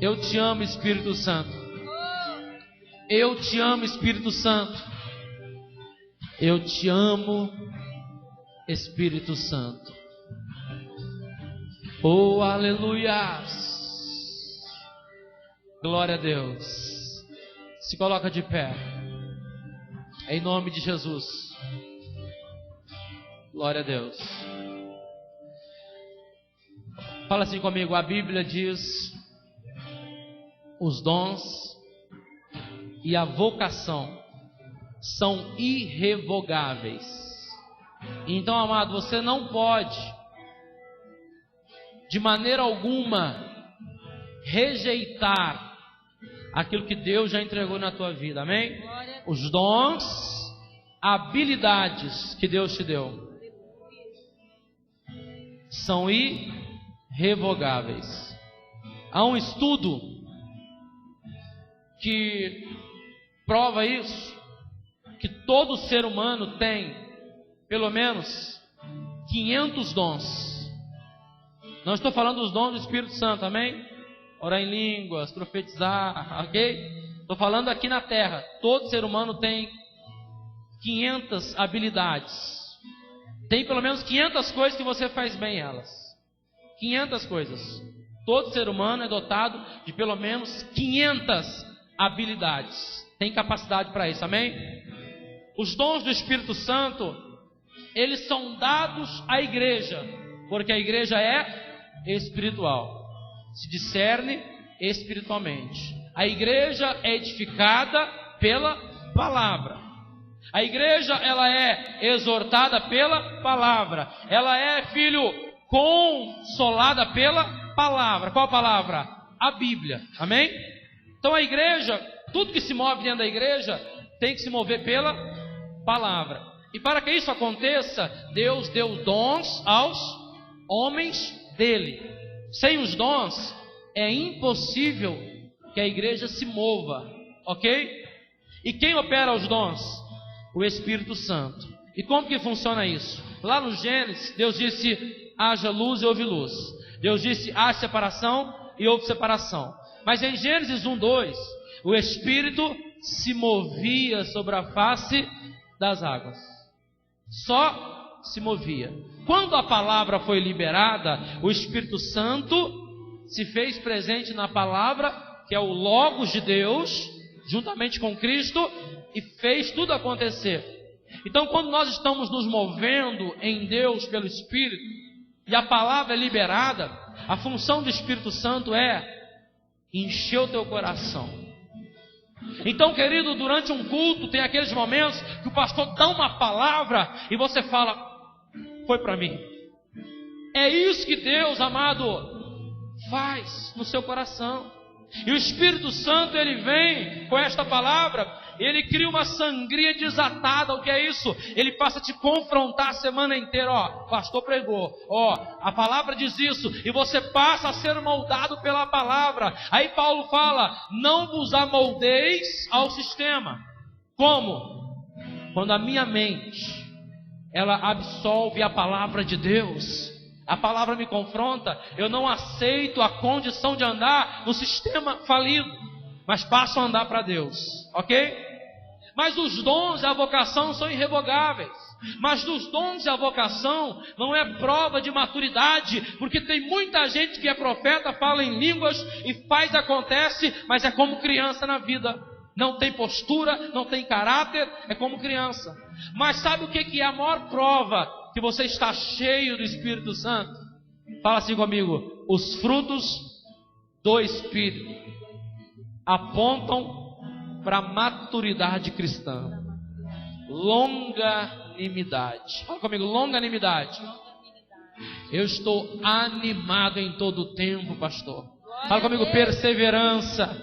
Eu te amo, Espírito Santo. Eu te amo, Espírito Santo. Eu te amo, Espírito Santo. Oh, aleluias. Glória a Deus. Se coloca de pé. Em nome de Jesus. Glória a Deus. Fala assim comigo. A Bíblia diz: os dons e a vocação são irrevogáveis. Então, amado, você não pode, de maneira alguma, rejeitar aquilo que Deus já entregou na tua vida, amém? Os dons, habilidades que Deus te deu são irrevogáveis. Há um estudo que prova isso, que todo ser humano tem pelo menos 500 dons. Não estou falando dos dons do Espírito Santo, amém? Orar em línguas, profetizar, ok? Estou falando aqui na terra. Todo ser humano tem 500 habilidades. Tem pelo menos 500 coisas que você faz bem elas. 500 coisas. Todo ser humano é dotado de pelo menos 500 habilidades. Tem capacidade para isso, amém? Os dons do Espírito Santo, eles são dados à igreja, porque a igreja é espiritual. Se discerne espiritualmente. A igreja é edificada pela palavra. A igreja, ela é exortada pela palavra. Ela é, filho, consolada pela palavra. Qual a palavra? A Bíblia. Amém? Então a igreja, tudo que se move dentro da igreja tem que se mover pela palavra. E para que isso aconteça, Deus deu dons aos homens dele. Sem os dons, é impossível que a igreja se mova, ok? E quem opera os dons? O Espírito Santo. E como que funciona isso? Lá no Gênesis, Deus disse: haja luz e houve luz. Deus disse: haja separação e houve separação. Mas em Gênesis 1:2, o Espírito se movia sobre a face das águas. Só se movia. Quando a palavra foi liberada, o Espírito Santo se fez presente na palavra, que é o Logos de Deus, juntamente com Cristo e fez tudo acontecer. Então, quando nós estamos nos movendo em Deus pelo Espírito e a palavra é liberada, a função do Espírito Santo é encher o teu coração. Então, querido, durante um culto tem aqueles momentos que o pastor dá uma palavra e você fala, foi para mim. É isso que Deus, amado, faz no seu coração. E o Espírito Santo, ele vem com esta palavra, ele cria uma sangria desatada. O que é isso? Ele passa a te confrontar a semana inteira. Ó, o pastor pregou, ó, a palavra diz isso, e você passa a ser moldado pela palavra. Aí Paulo fala, não vos amoldeis ao sistema. Como? Quando a minha mente, ela absorve a palavra de Deus, a palavra me confronta, eu não aceito a condição de andar no sistema falido, mas passo a andar para Deus, ok? Mas os dons e a vocação são irrevogáveis. Mas dos dons e a vocação não é prova de maturidade, porque tem muita gente que é profeta, fala em línguas e faz, acontece, mas é como criança na vida. Não tem postura, não tem caráter, é como criança. Mas sabe o que é a maior prova que você está cheio do Espírito Santo? Fala assim comigo, os frutos do Espírito apontam para a maturidade cristã. Longanimidade. Fala comigo, longanimidade. Eu estou animado em todo o tempo, pastor. Fala comigo, perseverança.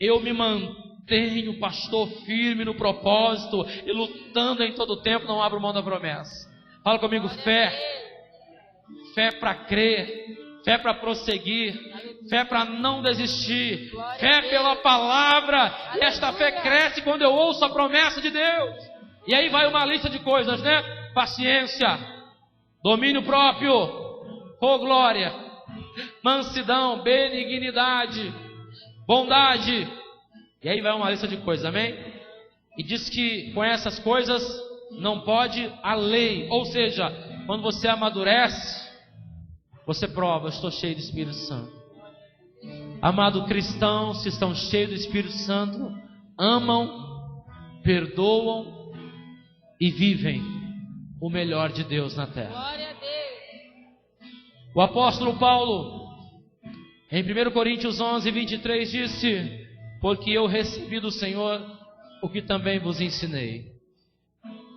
Eu me mantenho, pastor, firme no propósito e lutando em todo o tempo, não abro mão da promessa. Fala comigo, fé. Fé para crer, fé para prosseguir, fé para não desistir, fé pela palavra. E esta fé cresce quando eu ouço a promessa de Deus. E aí vai uma lista de coisas, né? Paciência, domínio próprio, oh glória, mansidão, benignidade, bondade. E aí vai uma lista de coisas, amém? E diz que com essas coisas não pode a lei. Ou seja, quando você amadurece, você prova, eu estou cheio do Espírito Santo. Amado cristãos, se estão cheios do Espírito Santo, amam, perdoam e vivem o melhor de Deus na terra. Glória a Deus. O apóstolo Paulo, em 1 Coríntios 11, 23, disse, porque eu recebi do Senhor o que também vos ensinei.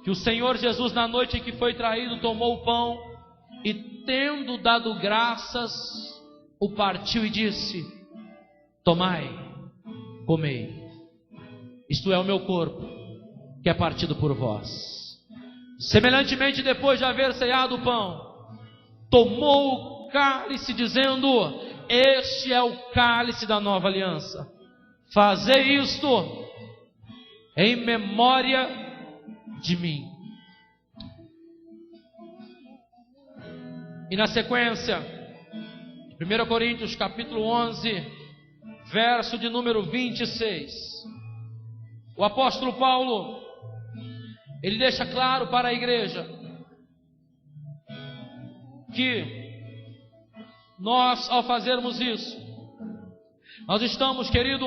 Que o Senhor Jesus, na noite em que foi traído, tomou o pão e, tendo dado graças, o partiu e disse, tomai, comei, isto é o meu corpo, que é partido por vós. Semelhantemente, depois de haver ceado o pão, tomou o cálice, dizendo, este é o cálice da nova aliança. Fazei isto em memória de mim. E na sequência, 1 Coríntios capítulo 11, verso de número 26, o apóstolo Paulo, ele deixa claro para a igreja que nós, ao fazermos isso, nós estamos, querido,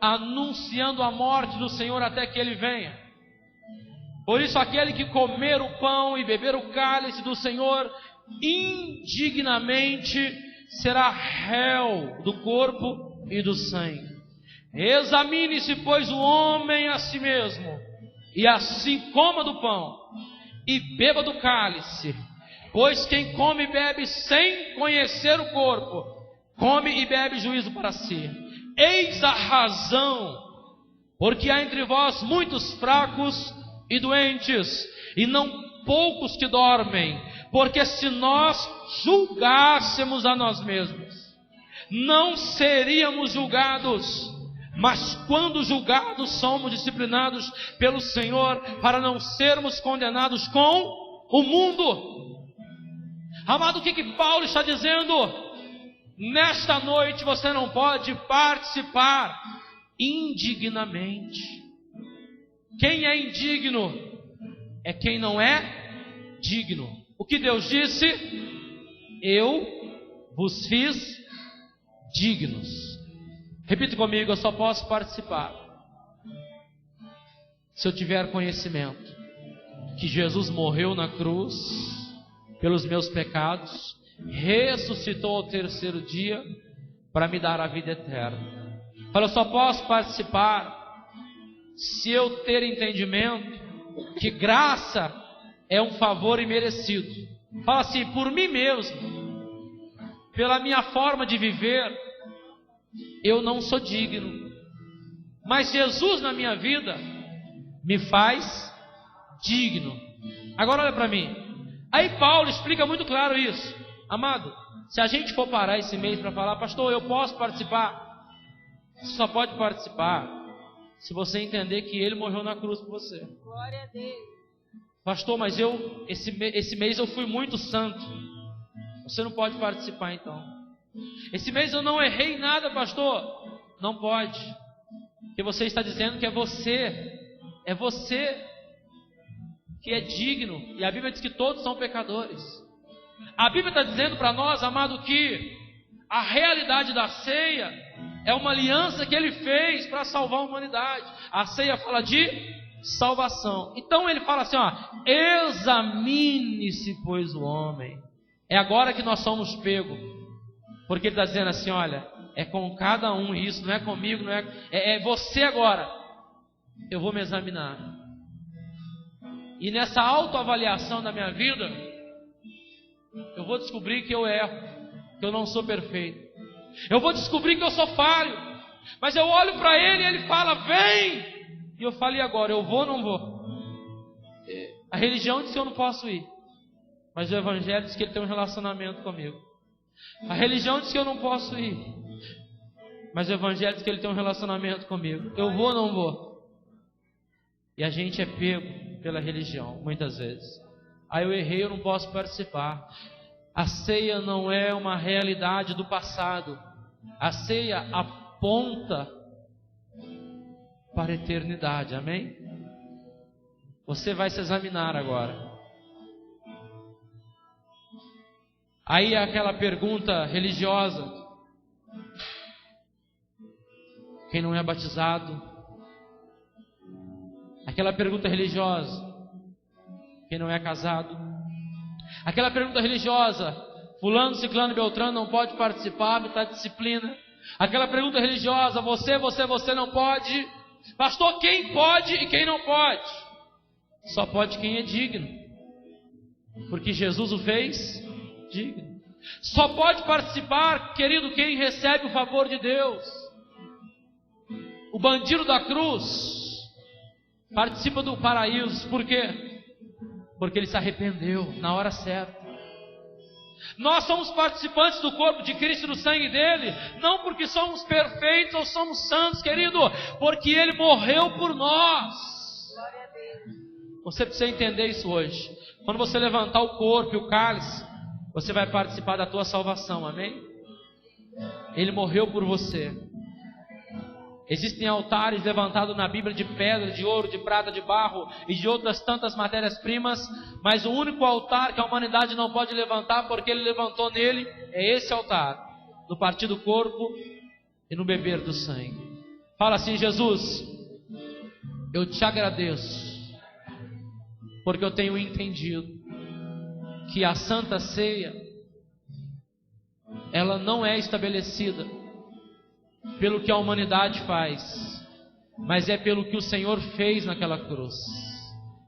anunciando a morte do Senhor até que Ele venha. Por isso, aquele que comer o pão e beber o cálice do Senhor indignamente será réu do corpo e do sangue. Examine-se, pois, o homem a si mesmo, e assim coma do pão e beba do cálice. Pois quem come e bebe sem conhecer o corpo, come e bebe juízo para si. Eis a razão, porque há entre vós muitos fracos e doentes, e não poucos que dormem. Porque se nós julgássemos a nós mesmos, não seríamos julgados. Mas quando julgados, somos disciplinados pelo Senhor, para não sermos condenados com o mundo. Amado, o que Paulo está dizendo? Nesta noite você não pode participar indignamente. Quem é indigno é quem não é digno. O que Deus disse? Eu vos fiz dignos. Repita comigo, eu só posso participar se eu tiver conhecimento que Jesus morreu na cruz pelos meus pecados, ressuscitou ao terceiro dia para me dar a vida eterna. Fala, eu só posso participar se eu ter entendimento que graça é um favor imerecido. Fala assim, por mim mesmo, pela minha forma de viver, eu não sou digno. Mas Jesus na minha vida me faz digno. Agora olha para mim. Aí Paulo explica muito claro isso. Amado, se a gente for parar esse mês para falar, pastor, eu posso participar? Você só pode participar se você entender que Ele morreu na cruz por você. Glória a Deus. Pastor, mas esse mês eu fui muito santo. Você não pode participar então. Esse mês eu não errei nada, pastor. Não pode. Porque você está dizendo que é você que é digno. E a Bíblia diz que todos são pecadores. A Bíblia está dizendo para nós, amado, que a realidade da ceia é uma aliança que Ele fez para salvar a humanidade. A ceia fala de salvação. Então Ele fala assim, ó, examine-se, pois, o homem. É agora que nós somos pegos. Porque Ele está dizendo assim, olha, é com cada um isso, não é comigo, não é você agora. Eu vou me examinar. E nessa autoavaliação da minha vida, eu vou descobrir que eu erro, que eu não sou perfeito. Eu vou descobrir que eu sou falho. Mas eu olho para Ele e Ele fala, vem! E eu falo, e agora? Eu vou ou não vou? A religião diz que eu não posso ir. Mas o Evangelho diz que Ele tem um relacionamento comigo. A religião diz que eu não posso ir. Mas o Evangelho diz que Ele tem um relacionamento comigo. Eu vou ou não vou? E a gente é pego pela religião, muitas vezes. Aí eu errei, eu não posso participar. A ceia não é uma realidade do passado. A ceia aponta para a eternidade, amém? Você vai se examinar agora. Aí aquela pergunta religiosa: quem não é batizado? Aquela pergunta religiosa: quem não é casado? Aquela pergunta religiosa: fulano, ciclano e beltrano não pode participar da disciplina. Aquela pergunta religiosa: você não pode. Pastor, quem pode e quem não pode? Só pode quem é digno, porque Jesus o fez digno. Só pode participar, querido, quem recebe o favor de Deus. O bandido da cruz participa do paraíso. Por quê? Porque ele se arrependeu na hora certa. Nós somos participantes do corpo de Cristo e do sangue dele, não porque somos perfeitos ou somos santos, querido, porque ele morreu por nós. Você precisa entender isso hoje. Quando você levantar o corpo e o cálice, você vai participar da tua salvação, amém? Ele morreu por você. Existem altares levantados na Bíblia de pedra, de ouro, de prata, de barro e de outras tantas matérias-primas, mas o único altar que a humanidade não pode levantar, porque ele levantou nele, é esse altar, no partir do corpo e no beber do sangue. Fala assim: Jesus, eu te agradeço, porque eu tenho entendido que a Santa Ceia, ela não é estabelecida pelo que a humanidade faz, mas é pelo que o Senhor fez naquela cruz.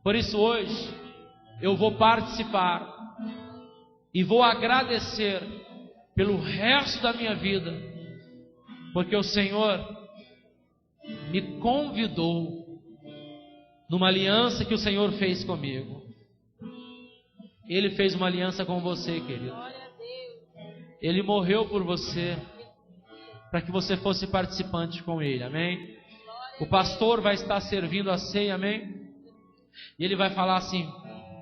Por isso hoje eu vou participar e vou agradecer pelo resto da minha vida, porque o Senhor me convidou numa aliança que o Senhor fez comigo. Ele fez uma aliança com você, querido. Ele morreu por você, para que você fosse participante com Ele, amém? O pastor vai estar servindo a ceia, amém? E ele vai falar assim: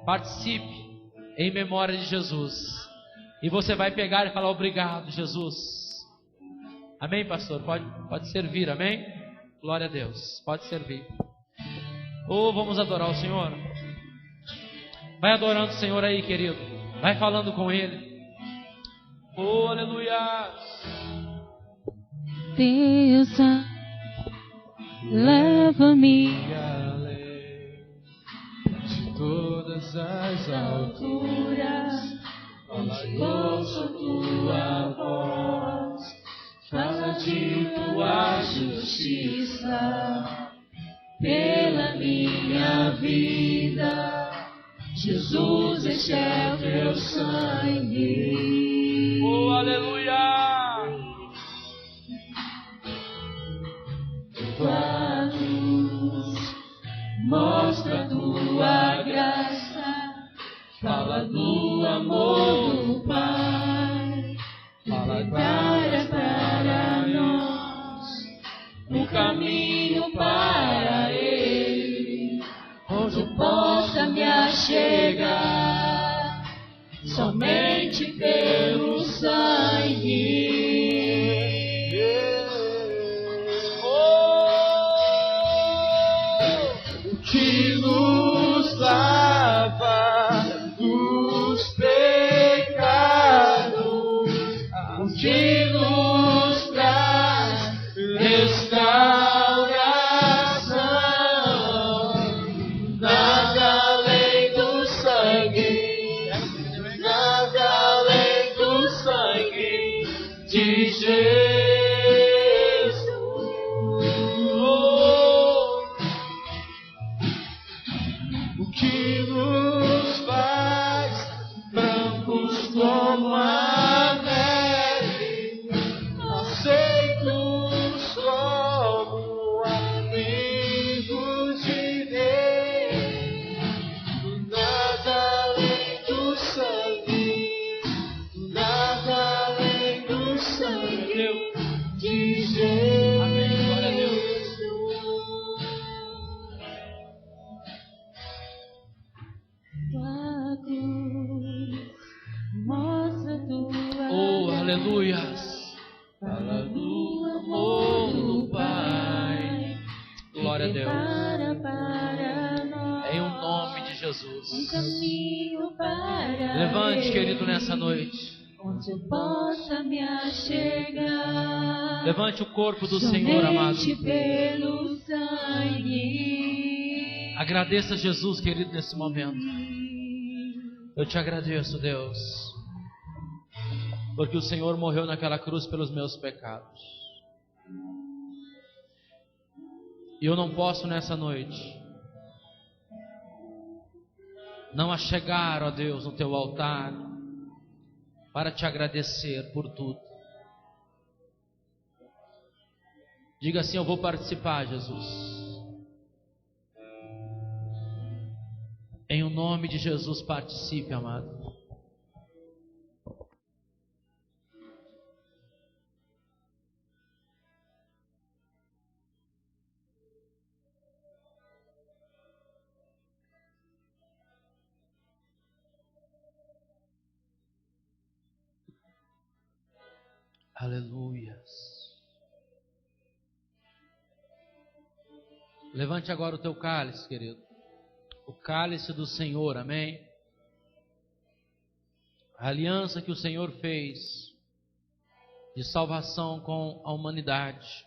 participe em memória de Jesus. E você vai pegar e falar: obrigado, Jesus. Amém, pastor? Pode servir, amém? Glória a Deus, pode servir. Vamos adorar o Senhor. Vai adorando o Senhor aí, querido. Vai falando com Ele. Aleluia. Deus, leva-me todas as alturas. Ouço tua voz, fala de tua justiça pela minha vida. Jesus, este é o teu sangue. Oh, aleluia! Tua luz mostra tua graça, fala do amor do Pai, fala para nós o caminho para Ele, onde eu possa me achegar somente pelo sangue. Que nos lava dos pecados, que nos traz restauração. Nada além do sangue, nada além do sangue de Jesus. Que nos faz brancos como a neve, aceitos como amigos de Deus. Nada além do sangue, nada além do sangue de Jesus. Amém. Glória a Deus. Oh, aleluias! Fala do amor do Pai. Glória a Deus. Em o nome de Jesus. Levante, querido, nessa noite. Onde eu possa me achegar. Levante o corpo do Senhor, amado. Pelo sangue. Agradeça a Jesus, querido, nesse momento. Eu te agradeço, Deus, porque o Senhor morreu naquela cruz pelos meus pecados. E eu não posso nessa noite não achegar, ó Deus, no teu altar para te agradecer por tudo. Diga assim: eu vou participar, Jesus. Em o nome de Jesus, participe, amado. Aleluias. Levante agora o teu cálice, querido. O cálice do Senhor, amém? A aliança que o Senhor fez de salvação com a humanidade.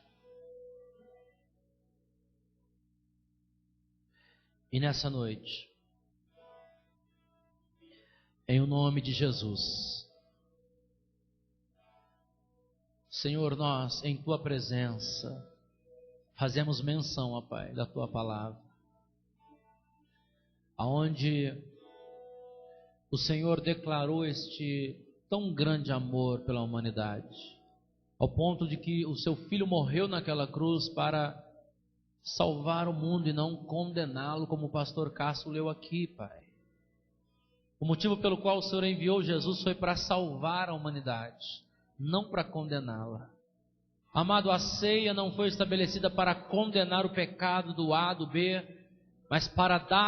E nessa noite, em o nome de Jesus, Senhor, nós em Tua presença fazemos menção, ó Pai, da Tua palavra, aonde o Senhor declarou este tão grande amor pela humanidade, ao ponto de que o Seu Filho morreu naquela cruz para salvar o mundo e não condená-lo, como o pastor Cássio leu aqui, Pai. O motivo pelo qual o Senhor enviou Jesus foi para salvar a humanidade, não para condená-la. Amado, a ceia não foi estabelecida para condenar o pecado do A, do B, mas para dar